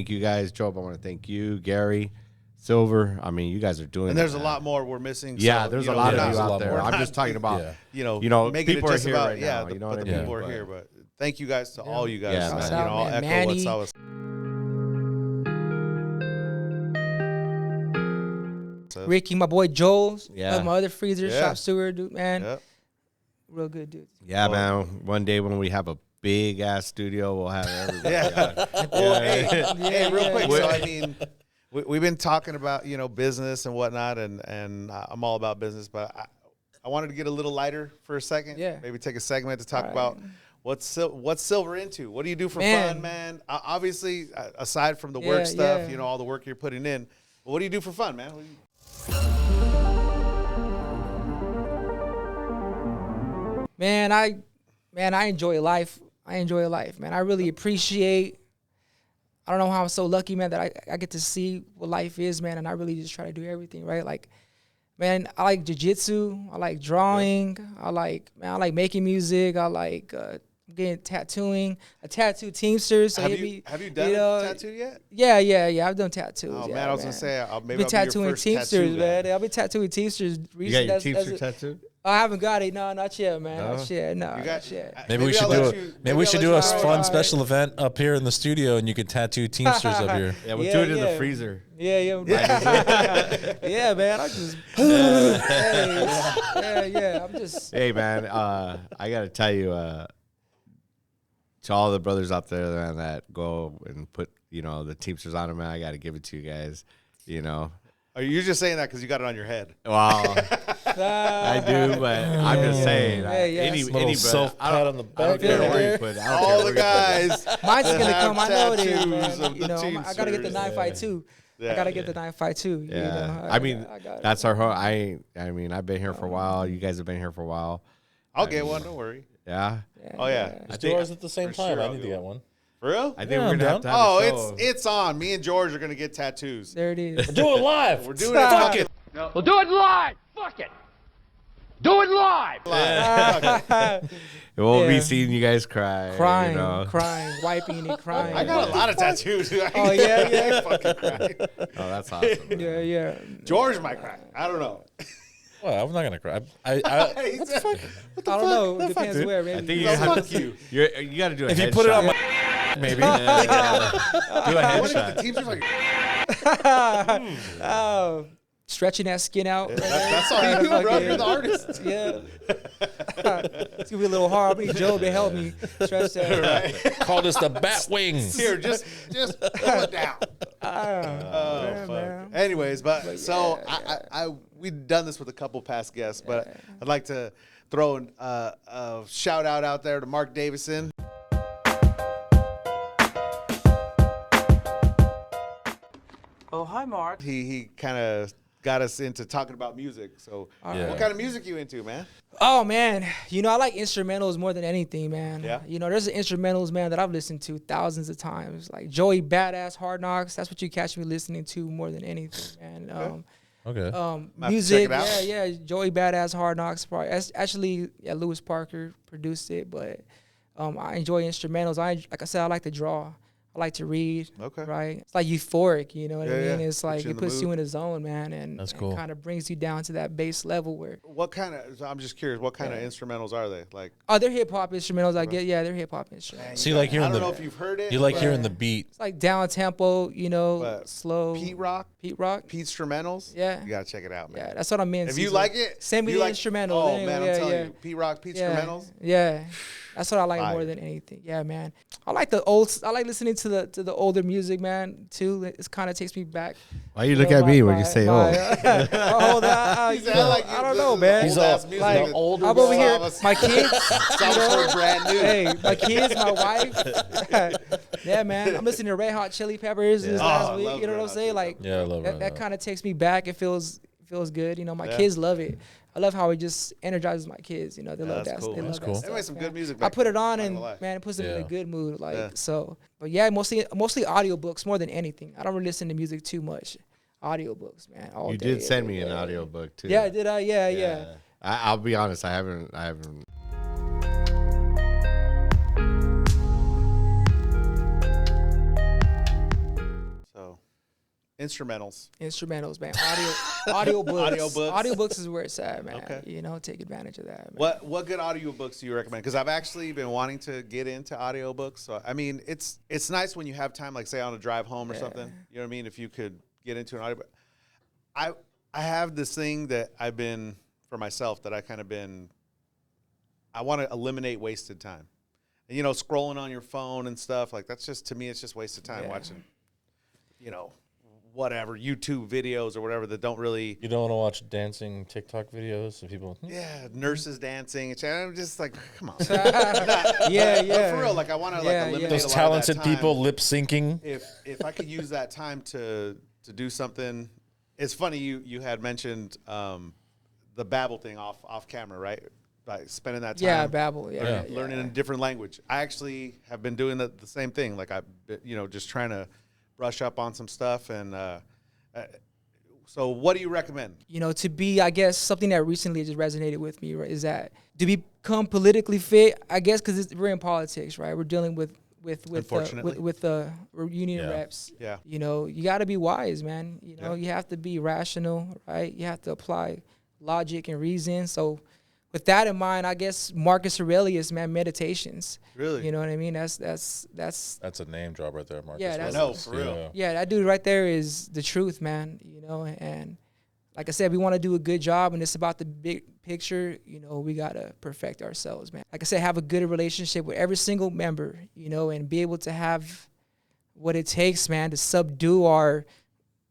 you guys, Job. I want to thank you, Gary, Silver. I mean, you guys are doing. And there's it, a lot more we're missing. Yeah, so, there's you a know, lot of there's you a out lot there. more. I'm just talking about, you know, making people it are just here about, right now. you know but what the I mean? people are here. But thank you guys to all you guys. Yeah, you man. know, I'll Man, echo what Manny. Sal was. Ricky, my boy Joel, Yeah. my other freezer, Yeah. Shop Steward, dude, man, Yep. real good dude. Yeah, man. One day when we have a big ass studio, we'll have everybody. Yeah. Well, hey, real quick. Yeah. So I mean, we've been talking about, you know, business and whatnot, and I'm all about business, but I wanted to get a little lighter for a second. Yeah. Maybe take a segment to talk All right. about what's Silver into. What do you do for Man. fun, man? Obviously, aside from the work stuff, yeah. you know, all the work you're putting in. But what do you do for fun, man? Man, I enjoy life. Man. I really appreciate. I don't know how I'm so lucky, man, that I get to see what life is, man, and I really just try to do everything, right? Like, man, I like jiu-jitsu. I like drawing. I like making music. I like getting tattooing. A tattoo teamster. So Have it'd you be, done you know, a tattoo yet? Yeah. I've done tattoos. Oh yeah, man, I was gonna say maybe I've been I'll be your tattooing first teamsters, tattoo guy. man. I've been tattooing teamsters recently. You got your That's Teamster it. tattoo? I haven't got it. No, not yet, man. No? Not yet. No, You got not yet. Maybe we should I'll do let a you- maybe we I'll should let do you a try it fun out. special event up here in the studio, and you can tattoo Teamsters up here. Yeah, we'll Yeah, do it in the yeah. freezer. Yeah. Yeah, man. I just. Yeah. I'm just. Hey, man, I got to tell you, to all the brothers out there, man, that go and put, the Teamsters on them, man, I got to give it to you guys, Are you just saying that because you got it on your head? Wow. I do, but I'm just saying. Hey, yes. Any Little brother, self-pat on the I don't back care there. where you put it. I don't care All where the you put it. guys. Mine's gonna that come. I have know it is, tattoos man. of the I gotta get the Teamsters. 952. Yeah. I gotta get the 952. Yeah. I mean, got it. that's our whole. I've been here for a while. You guys have been here for a while. I'll get one. Don't worry. Yeah. Oh yeah. Let's do ours at the same for time. sure I I'll need to do get one. one. For real? I think Yeah, we're I'm gonna have down. to have Oh, a show. it's on. Me and George are gonna get tattoos. There it is. Do it live. We're doing it. Fuck it. We'll do it live. Fuck it. Do it live. It won't be Yeah. seeing you guys cry. crying, wiping and crying. I got a lot of tattoos. Oh, yeah, yeah. Fucking cry. Oh, that's awesome. Yeah. George might cry. I don't know. Well, I'm not gonna cry. What the fuck? I don't know. It depends dude? where. I Maybe. think No, fuck you. you got to do a If you headshot. put it on my maybe. do a What if the headshot. Teamsters like? Oh, stretching that skin out. That's all you do, bro. Fucking- You're the artist. Yeah. It's gonna be a little hard. I need Joe to help me stretch that. Call this the bat wings. Here, just pull it down. Oh, fuck. man. Anyways, but so yeah, I we've done this with a couple past guests, but I'd like to throw a shout out there to Mark Davison. Oh, hi, Mark. He kind of got us into talking about music. So, Yeah. what kind of music you into, man? Oh man, I like instrumentals more than anything, man. Yeah. There's instrumentals, man, that I've listened to thousands of times. Like Joey Badass Hard Knocks. That's what you catch me listening to more than anything, man. Okay. to Music, check it out. yeah. Joey Badass Hard Knocks. Probably, actually, Lewis Parker produced it, but I enjoy instrumentals. Like I said, I like to draw. I like to read. Okay. Right. It's like euphoric, you know what I Yeah, mean? yeah. It's like you in it the puts you mood. in a zone, man, and That's cool. kind of brings you down to that base level where What kind of? I'm just curious. What kind of instrumentals are they? Like, they're hip hop instrumentals. I get, yeah, they're hip hop instrumentals. So you like I hearing don't know the if you've heard it. you like but hearing the beat. It's like down tempo, But slow. Pete Rock, Pete Rock. Pete instrumentals. Yeah. You gotta check it out, man. Yeah, that's what I'm in. If you like it, send me you the like, instrumental. Oh anyway, man, I'm yeah, telling yeah. you, Pete Rock, Pete Yeah, instrumentals. yeah, that's what I like more Fire. than anything. Yeah, man. I like the old. I like listening to the older music, man. Too. It kind of takes me back. Why you look at me when you say old? He said, I don't know, man. He's Old-ass all- music like, that older I'm over some here. of us- My kids. Some are brand new. Hey, my kids, my wife. Yeah, man. I'm listening to Red Hot Chili Peppers this Oh, I last week. love You know Red what I'm Hot saying? Chili Like, Yeah, I love that kind of takes me back. It feels good. My Yeah. kids love it. I love how it just energizes my kids. They love that's that. cool. They That's love cool. that Anyway, stuff, some man. good music. I back put it then, on not and gonna lie. man, it puts them in a Yeah. good mood. Like Yeah. so, but yeah, mostly audiobooks more than anything. I don't really listen to music too much. Audiobooks, man. All You day, did send every me an day. audiobook too. Yeah, did I? Yeah. I'll be honest. I haven't. So, instrumentals. Instrumentals, man. Audiobooks. Audiobooks. Audiobooks is where it's at, man. Okay. Take advantage of that, man. What good audiobooks do you recommend? Because I've actually been wanting to get into audiobooks. So I mean, it's nice when you have time, like say on a drive home or something. You know what I mean? If you could get into an audiobook. I have this thing that I've been for myself that I want to eliminate wasted time. And, scrolling on your phone and stuff like that's just, to me, it's just wasted time watching, whatever YouTube videos or whatever that don't really. You don't want to watch dancing TikTok videos of people. Yeah, nurses dancing. I'm just like, come on. Yeah. But for real, like I want to eliminate Those a lot talented of that time. people lip syncing. If I could use that time to do something, it's funny you had mentioned the Babbel thing off camera, right? Like spending that time. Yeah, Babbel. Yeah. Learning a different language. I actually have been doing the same thing. Like just trying to brush up on some stuff. And so, what do you recommend? To be, I guess, something that recently just resonated with me, right, is that to become politically fit, I guess, because we're in politics, right? We're dealing with Unfortunately. with the union Yeah. reps. Yeah. You got to be wise, man. You have to be rational, right? You have to apply logic and reason. So, with that in mind, I guess Marcus Aurelius, man, Meditations. Really? You know what I mean? That's That's a name drop right there, Marcus. Yeah, that's- I know, for real. yeah, that dude right there is the truth, man. And like I said, we want to do a good job, and it's about the big picture. You know, we got to perfect ourselves, man. Like I said, have a good relationship with every single member, you know, and be able to have what it takes, man, to subdue our,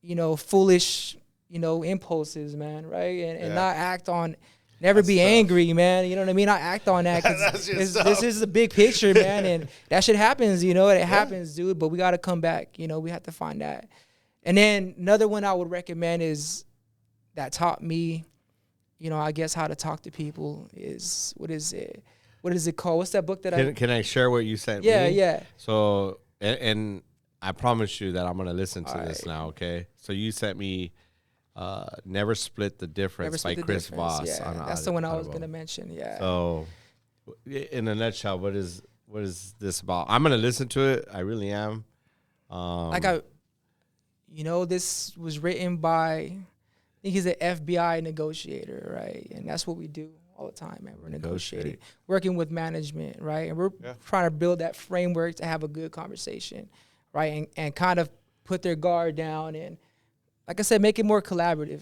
you know, foolish, you know, impulses, man, right? And not act on, never be angry, man. You know what I mean? Not act on that. 'Cause this is the big picture, man, and that shit happens, you know, it happens, dude, but we got to come back, you know, we have to find that. And then another one I would recommend is that taught me, you know, I guess how to talk to people is, what is it called? What's that book that Can I share what you sent me? Yeah. So, and I promise you that I'm going to listen to this now, okay? So you sent me Never Split the Difference by Chris Voss. Yeah, that's the one I was going to mention, yeah. So, in a nutshell, what is this about? I'm going to listen to it. I really am. You know, this was written by, I think he's an FBI negotiator, right? And that's what we do all the time, man. We're negotiating, working with management, right? And we're trying to build that framework to have a good conversation, right? And kind of put their guard down and, like I said, make it more collaborative.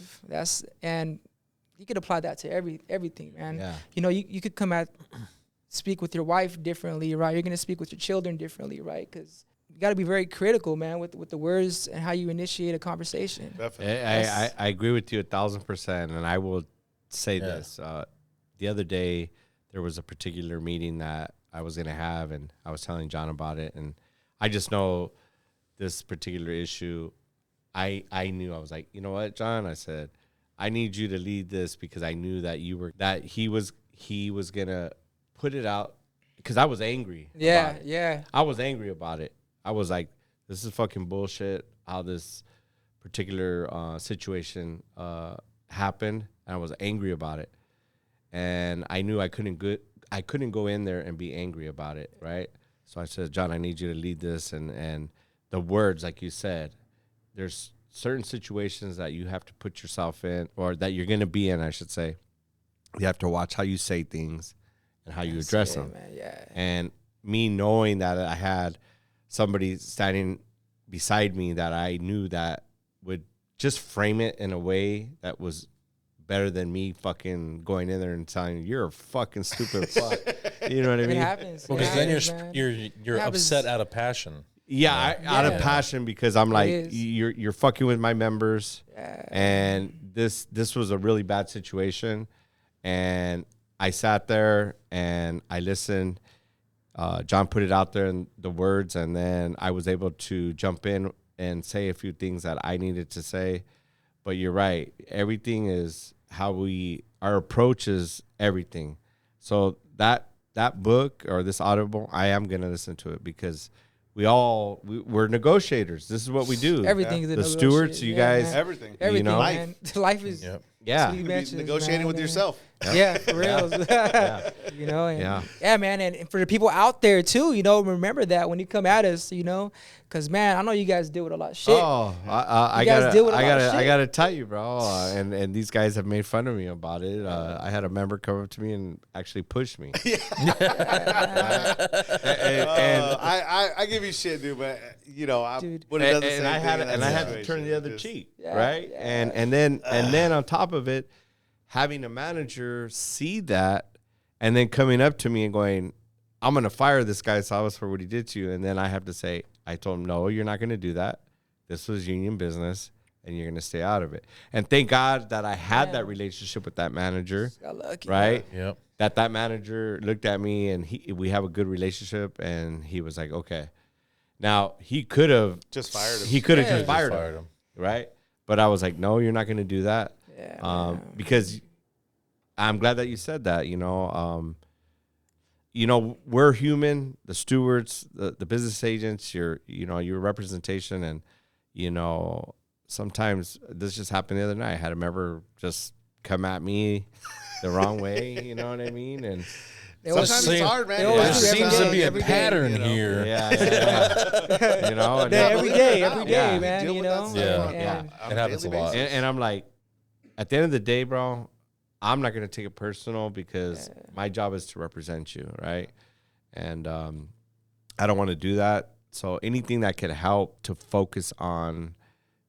And you could apply that to everything, man. Yeah. You know, you could speak with your wife differently, right? You're going to speak with your children differently, right? Because you got to be very critical, man, with the words and how you initiate a conversation. Definitely. I agree with you 1,000%, and I will say this. The other day, there was a particular meeting that I was going to have, and I was telling John about it, and I just know this particular issue. I knew, I was like, you know what, John? I said, I need you to lead this because I knew that he was going to put it out because I was angry. Yeah. I was angry about it. I was like, this is fucking bullshit how this particular situation happened. And I was angry about it. And I knew I couldn't go in there and be angry about it, right? So I said, John, I need you to lead this. And the words, like you said, there's certain situations that you have to put yourself in, or that you're going to be in, I should say. You have to watch how you say things and how you address them. Man, yeah. And me knowing that I had somebody standing beside me that I knew that would just frame it in a way that was better than me fucking going in there and telling you, you're a fucking stupid fuck. You know what I mean? It happens. Well, because then you're upset out of passion. Yeah, out of passion, because I'm like, is. you're fucking with my members, and this was a really bad situation, and I sat there and I listened. John put it out there in the words, and then I was able to jump in and say a few things that I needed to say. But you're right, everything is how our approach is everything. So that book or this audible, I am gonna listen to it because we're negotiators. This is what we do. Everything is a the negotiation. stewards, you guys. Man. Everything. Everything, know? man. Life is sweet mentions, Negotiating with yourself. Yeah, for real. You know, and man, and for the people out there too, you know, remember that when you come at us, you know, because man, I know you guys deal with a lot of shit. Oh, I gotta tell you, bro. And these guys have made fun of me about it. I had a member come up to me and actually push me. I give you shit, dude, but you know, I had to turn the other cheek, right? Yeah. And then on top of it, having a manager see that and then coming up to me and going, I'm going to fire this guy Salas for what he did to you. And then I have to say, I told him, no, you're not going to do that. This was union business and you're going to stay out of it. And thank God that I had that relationship with that manager, right? Yep. That manager looked at me and we have a good relationship, and he was like, okay. Now, he could have just fired him. He could have just fired him, right? But I was like, no, you're not going to do that. Because I'm glad that you said that, you know, we're human, the stewards, the business agents, your representation. And, you know, sometimes this just happened the other night. I had a member just come at me the wrong way. You know what I mean? And sometimes it's hard, man. There seems to be a pattern here. Yeah. You know, every day, man. You know, it happens a lot. And I'm like, at the end of the day, bro, I'm not going to take it personal because my job is to represent you, right? And I don't want to do that. So anything that could help to focus on,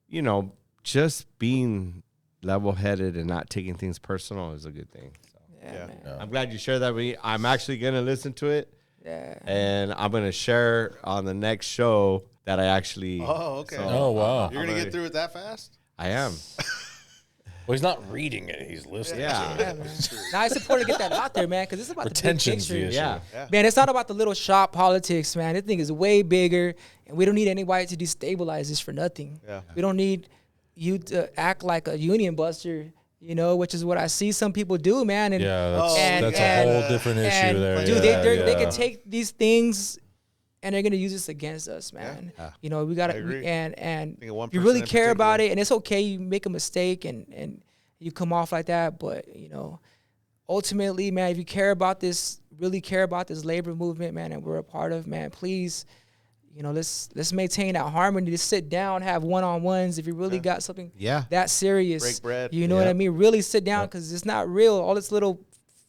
you know, just being level-headed and not taking things personal is a good thing. So. Yeah. Man. I'm glad you shared that with me. I'm actually going to listen to it. Yeah. And I'm going to share on the next show that I actually. Oh, okay. Oh, wow. You're going to get through it that fast? I am. Well, he's not reading it; he's listening. Yeah. Yeah, man. Now it's important to get that out there, man, because it's about Retention's the big the picture. issue. Yeah. Man, it's not about the little shop politics, man. This thing is way bigger, and we don't need anybody to destabilize this for nothing. Yeah. We don't need you to act like a union buster, you know, which is what I see some people do, man. And, Yeah, that's, and- that's and- a whole different issue and, there. dude, yeah, they yeah. can take these things and they're gonna use this against us, man. Yeah. You know, we gotta I agree. and think of one you person really in care about particular. it, and it's okay. You make a mistake and you come off like that, but you know, ultimately, man, if you care about this, really care about this labor movement, man, and we're a part of, man, please, you know, let's maintain that harmony. Just sit down, have one-on-ones. If you really got something Yeah. that serious, Break bread. you know what I Yep. mean? Really sit down, because it's not real. All this little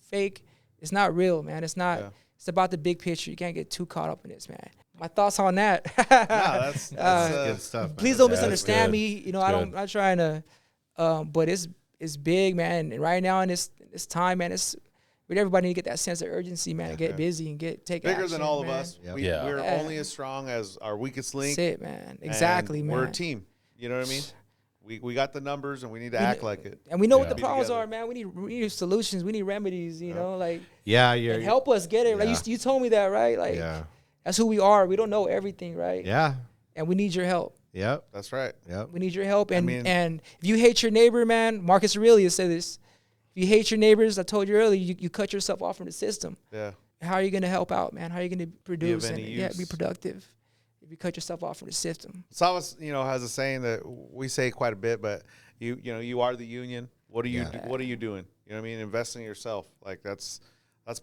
fake, it's not real, man. It's not. Yeah. It's about the big picture. You can't get too caught up in this, man. My thoughts on that. No, that's Good stuff. man. Please don't Yeah, that's misunderstand good. me. You know, That's I'm not trying to, but it's big, man. And right now in this time, man, it's but everybody need to get that sense of urgency, man, and get busy and take bigger action, than all of man. us. Yep. We, Yeah. We're Yeah. only as strong as our weakest link. That's it, man. and Exactly, man. We're a team. You know what I mean? We got the numbers, and we need to act like it. And we know what Yeah. the Be problems together. are, man. We need solutions. We need remedies. You know, like Yeah, you're. and help us get it. Like Yeah. you told me that, right? Like Yeah. that's who we are. We don't know everything, right? Yeah. And we need your help. Yep. That's right. Yep. We need your help. And mean- and if you hate your neighbor, man, Marcus Aurelius said this. If you hate your neighbors, I told you earlier, you cut yourself off from the system. Yeah. How are you going to help out, man? How are you going to produce and any be use. productive if you cut yourself off from the system? Savas, has a saying that we say quite a bit, but you are the union. What are you What are you doing? You know what I mean? Investing in yourself. Like that's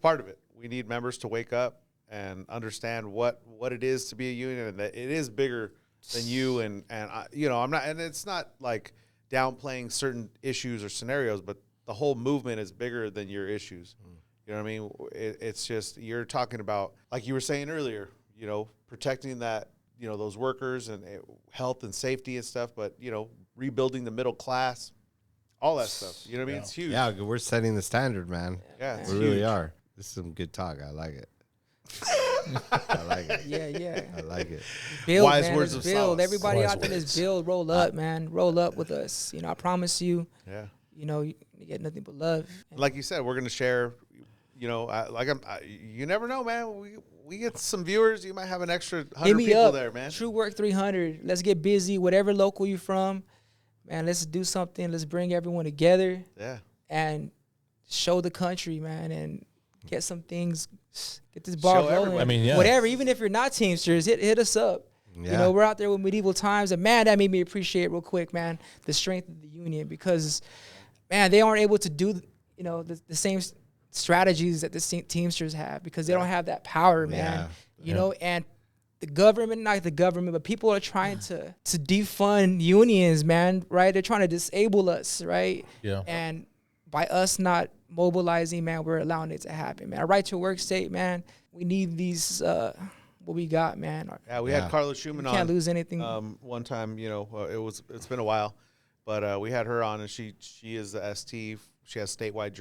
part of it. We need members to wake up and understand what it is to be a union, and that it is bigger than you. And I'm not, and it's not like downplaying certain issues or scenarios, but the whole movement is bigger than your issues. You know what I mean? It's just, you're talking about, like you were saying earlier, protecting that, those workers and health and safety and stuff, but, rebuilding the middle class, all that stuff. You know what I mean? It's huge. Yeah, we're setting the standard, man. Yeah, it's We really huge. are. This is some good talk. I like it. I like it. Yeah. I like it. Build, Wise man. words Let's of build. solace. Everybody Wise out there, let's words. build. Roll up, man. Roll up with us. I promise you, Yeah. you get nothing but love. Like you said, we're going to share, you never know, man. We get some viewers. You might have an extra 100 Hit me people up. there, man. True Work 300. Let's get busy. Whatever local you're from, man, let's do something. Let's bring everyone together Yeah. and show the country, man, and get some things, get this ball Show rolling. everybody. I mean, yeah. Whatever, even if you're not Teamsters, hit us up. Yeah. We're out there with medieval times, and man, that made me appreciate real quick, man, the strength of the union, because, man, they aren't able to do, the same strategies that the Teamsters have, because they don't have that power, man. And the government, not the government, but people are trying to defund unions, man, right? They're trying to disable us, right? Yeah. And by us not mobilizing, man, we're allowing it to happen, man. Our right to work state, man, we need these, what we got, man. Yeah, we Yeah. had Carla Schumann We on. can't lose anything. One time, it's been a while, but we had her on, and she is the ST. She has statewide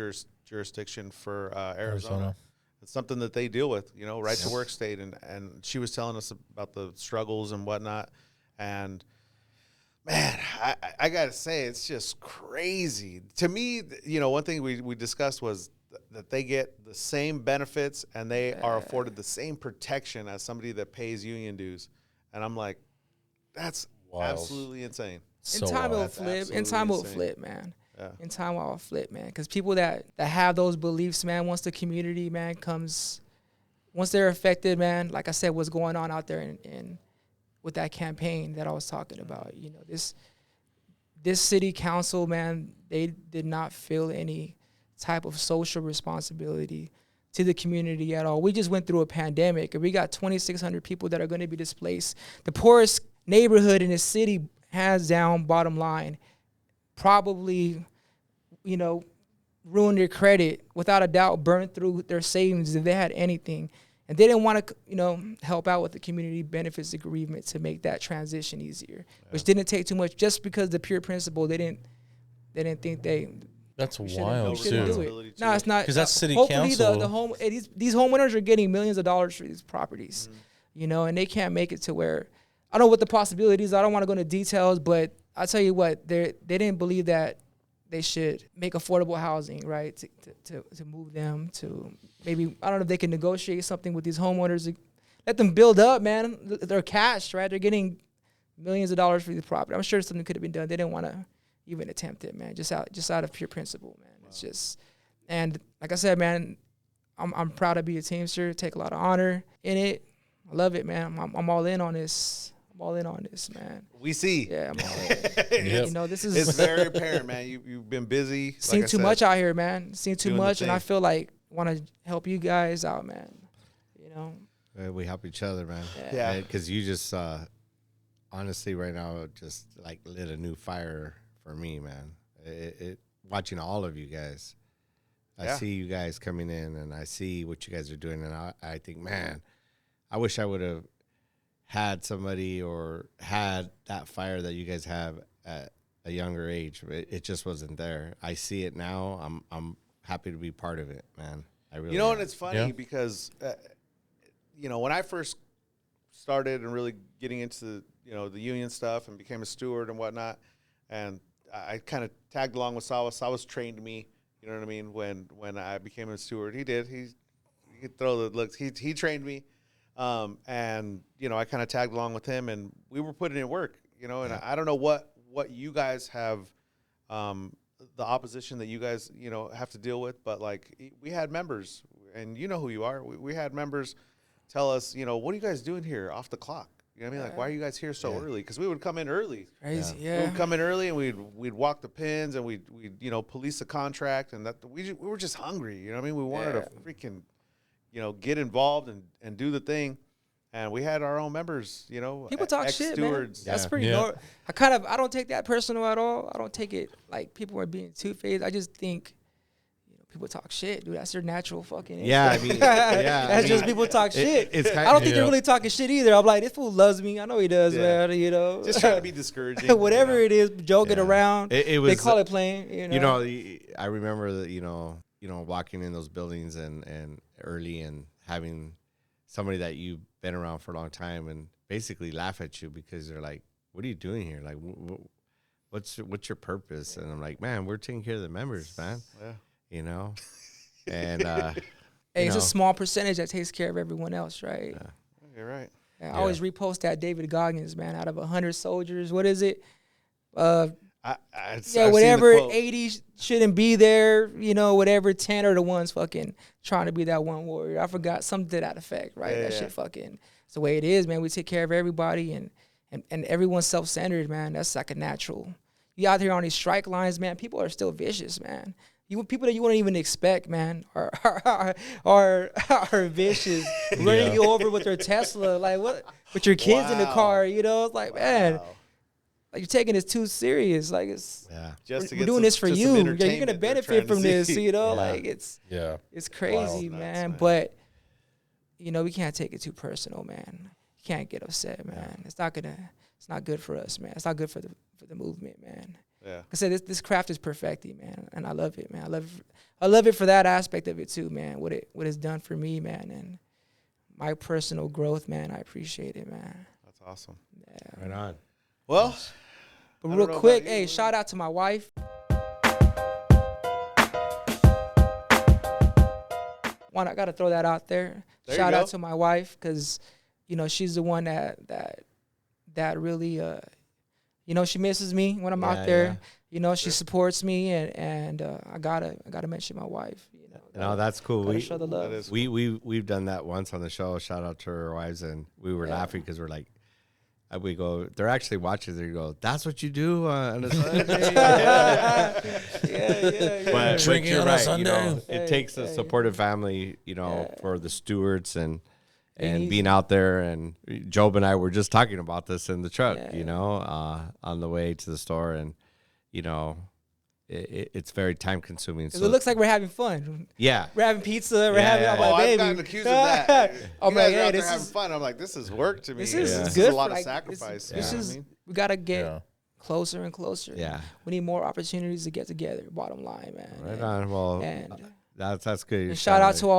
jurisdiction for Arizona. It's something that they deal with, right to work state, and she was telling us about the struggles and whatnot, and man, I gotta say, it's just crazy to me. One thing we discussed was that they get the same benefits and they are afforded the same protection as somebody that pays union dues, and I'm like, that's Wild. absolutely insane. In time it'll That's flip. In absolutely time it'll insane. flip, man. Yeah. In time it'll flip, man. Because people that have those beliefs, man, once the community, man, once they're affected, man, like I said, what's going on out there in with that campaign that I was talking about, this city council, man, they did not feel any type of social responsibility to the community at all. We just went through a pandemic, and we got 2,600 people that are going to be displaced. The poorest neighborhood in the city, hands down, bottom line, probably, ruined their credit, without a doubt, burned through their savings if they had anything. And they didn't want to, help out with the community benefits agreement to make that transition easier, which didn't take too much, just because the pure principle, they didn't they didn't think they. That's we wild shouldn't do too. it. No, it's not. 'Cause that's city hopefully council. the home these homeowners are getting millions of dollars for these properties, you know, and they can't make it to where. I don't know what the possibilities. I don't want to go into details, but I'll tell you what, they didn't believe that they should make affordable housing, right? To move them to maybe, I don't know if they can negotiate something with these homeowners. Let them build up, man. They're cash, right? They're getting millions of dollars for the property. I'm sure something could have been done. They didn't want to even attempt it, man. Just out of pure principle, man. Wow. It's just, and like I said, man, I'm proud to be a Teamster. Take a lot of honor in it. I love it, man. I'm all in on this. I'm all in on this, man. We see. Yeah, I'm all in. Yep. You know, this is It's very apparent, man. You've been busy. seen too much out here, man. Seen too Doing the much, and I thing. feel like want to help you guys out, man. You know. We help each other, man. Yeah. Because you just, honestly, right now, just like lit a new fire for me, man. Watching all of you guys, I Yeah. see you guys coming in, and I see what you guys are doing, and I think, man, I wish I would have had somebody or had that fire that you guys have at a younger age. It just wasn't there. I see it now. I'm happy to be part of it, man. I really. You know, am. and it's funny Yeah. because, you know, when I first started and really getting into, you know, the union stuff and became a steward and whatnot, and I kind of tagged along with Sawas. Sawas trained me, you know what I mean, when I became a steward. He did. He could throw the looks. He trained me. And, you know, I kind of tagged along with him, and we were putting in work, you know, and I don't know what you guys have, the opposition that you guys, you know, have to deal with, but like we had members, and you know who you are. We had members tell us, you know, what are you guys doing here off the clock? You know what I mean? Like, why are you guys here so early? Because we would come in early. Crazy, We yeah. would come in early, and we'd walk the pins, and we'd you know, police the contract, and that we were just hungry. You know what I mean? We wanted to freaking, you know, get involved and do the thing. And we had our own members, you know. People talk shit, man. ex-stewards. That's pretty Yeah. normal. I don't take that personal at all. I don't take it like people are being two-faced. I just think, you know, people talk shit, dude. That's their natural fucking Yeah, I instinct. mean, yeah, That's just people talk shit. it's kind- I don't think Yeah. they're really talking shit either. I'm like, this fool loves me. I know he does, Yeah. man. You know, Just trying to be discouraging. whatever you it is, joking Yeah. around. It They was, call it playing. You know, you know, I remember that, you know, walking in those buildings and early and having somebody that you've been around for a long time and basically laugh at you because they're like, what are you doing here? Like, what's your purpose? And I'm like, man, we're taking care of the members, man. Yeah. You know, and hey, you it's know. a small percentage that takes care of everyone else, right? know. You're right. I always repost that David Goggins, man. Out of 100 soldiers, what is it? I've Yeah, seen the whatever, quote. 80 shouldn't be there, you know, whatever, 10 are the ones fucking trying to be that one warrior. I forgot something to that effect, right? Yeah, That yeah. shit fucking, it's the way it is, man. We take care of everybody and everyone's self-centered, man. That's like a natural. You out here on these strike lines, man, people are still vicious, man. People that you wouldn't even expect, man, are vicious, running you over with their Tesla, like what, with your kids in the Wow. car, you know? It's like, man, Wow. like you're taking this too serious. Like it's, Yeah. Just to we're get doing some- this for just you. some Yeah, you're gonna entertainment they're benefit trying to from this, see. you know. Yeah. Like it's Yeah. crazy, Wild man. nuts, man. But you know, we can't take it too personal, man. You can't get upset, man. It's not good for us, man. It's not good for the movement, man. Yeah. Like I said, this craft is perfecting, man, and I love it, man. I love it for that aspect of it too, man. What it's done for me, man, and my personal growth, man. I appreciate it, man. That's awesome. Yeah. Right on. Well, But I real don't know quick, about you. hey, shout out to my wife. I gotta throw that out there. There you Shout go. out to my wife because, you know, she's the one that really, you know, she misses me when I'm out Yeah, there. yeah. You know, she supports me, and I gotta mention my wife. You know, No, that's cool. gotta show the love. that is We've done that once on the show. Shout out to our wives, and we were laughing because we're like, we go, they're actually watching. They go, that's what you do on a Sunday. yeah. But Drinking you're on a right. You know, Sunday. it takes a supportive family, you know, Yeah. for the stewards and need being out there. And Job and I were just talking about this in the truck, Yeah. you know, on the way to the store, and you know, it's very time consuming. 'Cause So it looks like we're having fun. yeah, We're having pizza. We're Yeah, having. yeah, I'm yeah. oh, like, I've baby. gotten accused of that. I'm You like, guys are hey, out there this having is fun. I'm like, this is work to me. this is Yeah. This good. is a lot for, of like, sacrifice. This you know is what I mean? we gotta get Yeah. closer and closer. Yeah. We need more opportunities to get together. Bottom line, man. Right on. Well, And that's good. and shout out to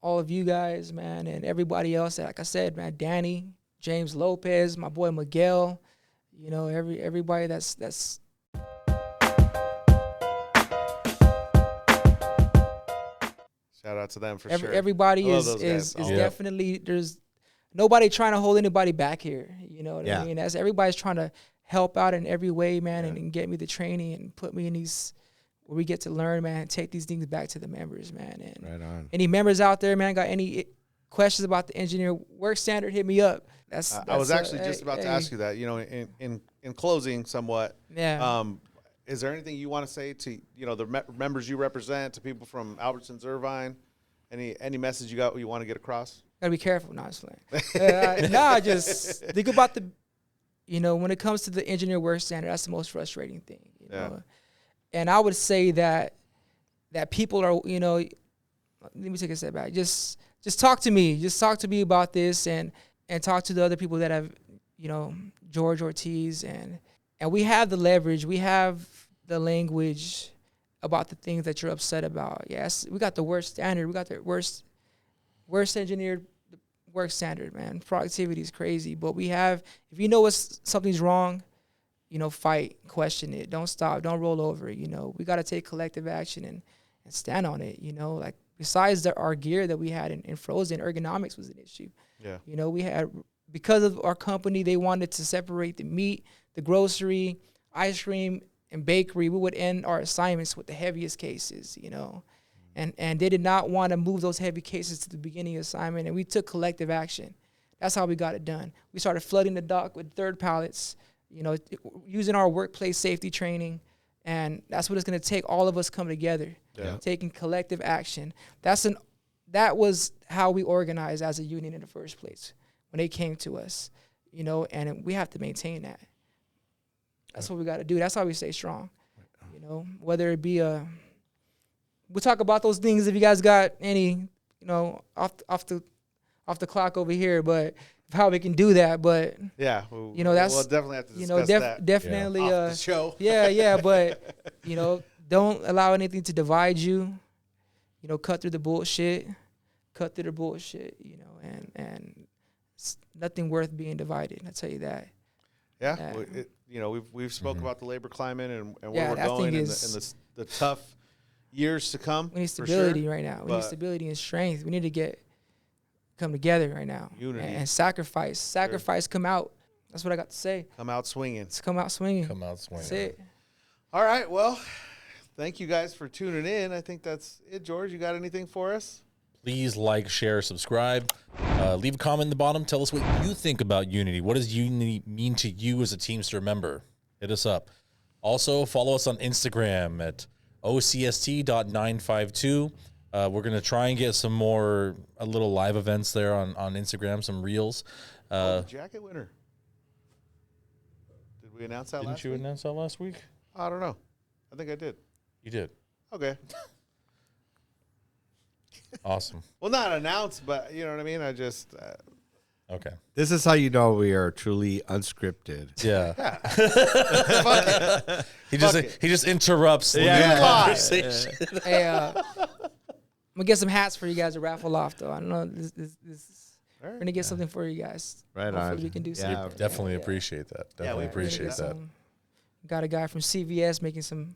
all of you guys, man, and everybody else. Like I said, man, Danny, James Lopez, my boy Miguel. You know, everybody that's. Shout out to them for sure. Everybody I love is those guys. is Yeah. definitely, there's nobody trying to hold anybody back here. You know what Yeah. I mean? As everybody's trying to help out in every way, man, and get me the training and put me in these where we get to learn, man, and take these things back to the members, man. And Right on. any members out there, man, got any questions about the engineer work standard, hit me up. That's I was actually hey, just about to hey. ask you that. You know, in closing, somewhat. Yeah. Is there anything you want to say to the members you represent, to people from Albertsons Irvine? Any message you want to get across? Gotta be careful, not slang. Just think about when it comes to the engineer work standard, that's the most frustrating thing. You know? And I would say that people are, let me take a step back. Just talk to me. Just talk to me about this and talk to the other people that have, George Ortiz and we have the leverage. We have the language about the things that you're upset about. Yes, we got the worst standard. We got the worst engineered work standard, man. Productivity is crazy. But we have, if you know something's wrong, fight, question it. Don't stop. Don't roll over it. We got to take collective action and stand on it. Like besides our gear that we had in Frozen, ergonomics was an issue. Yeah. We had, because of our company, they wanted to separate the meat, the grocery, ice cream, and bakery. We would end our assignments with the heaviest cases, and they did not want to move those heavy cases to the beginning of assignment, and we took collective action. That's how we got it done. We started flooding the dock with third pallets, using our workplace safety training, and that's what it's going to take, all of us coming together, taking collective action. That was how we organized as a union in the first place when they came to us, and we have to maintain that. That's what we got to do. That's how we stay strong, whether it be we'll talk about those things if you guys got any, off the clock over here, but how we can do that. But yeah, that's, we'll definitely have to discuss that. Definitely, off the show. but don't allow anything to divide you. Cut through the bullshit, and it's nothing worth being divided. I tell you that. Yeah, we've spoke about the labor climate and where Yeah, we're that going thing and is- the tough years to come. We need for stability sure. right now. We But- need stability and strength. We need to come together right now. Unity. And sacrifice. Sacrifice, come out. That's what I got to say. Come out swinging. Let's come out swinging. Come out swinging. That's it. All right, well, thank you guys for tuning in. I think that's it. George, you got anything for us? Please like, share, subscribe. Leave a comment in the bottom. Tell us what you think about Unity. What does Unity mean to you as a Teamster member? Hit us up. Also, follow us on Instagram at OCST.952. We're going to try and get some more little live events there on Instagram, some reels. Jacket winner. Did we announce that Didn't last you week? announce that last week? I don't know. I think I did. You did. Okay. Awesome. Well, not announced, but you know what I mean? I just... Okay. This is how you know we are truly unscripted. Yeah. fuck it. He just interrupts the Yeah. conversation. Hey, I'm gonna get some hats for you guys to raffle off though. I don't know. We're gonna get something for you guys. Right Hopefully on. we can do Yeah, something. Definitely appreciate that. Definitely we appreciate appreciate that. Got a guy from CVS making some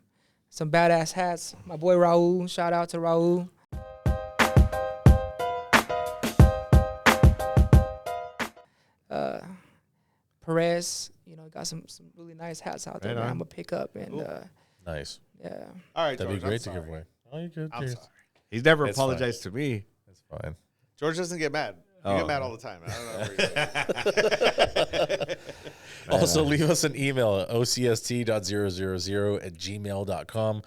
badass hats. My boy Raul. Shout out to Raul. Perez, got some really nice hats out there Right that on. I'm gonna pick up and Nice. yeah. All right, That'd be George, great I'm to give sorry. away. Oh, you're good. I'm You're- sorry. He's never It's fine. apologized to me. That's fine. George doesn't get mad. You Oh. get mad all the time. I don't know. Also, leave us an email at ocst.000@gmail.com.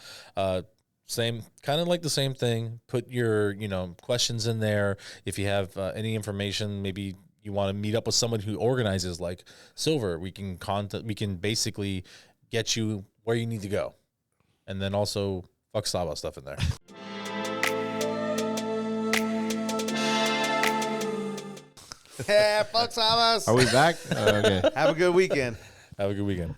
Same, kind of like the same thing. Put your, questions in there. If you have any information, maybe you want to meet up with someone who organizes like Silver, we can basically get you where you need to go. And then also fuck Saba stuff in there. Yeah, fuck Samas. Are we back? Okay. Have a good weekend. Have a good weekend.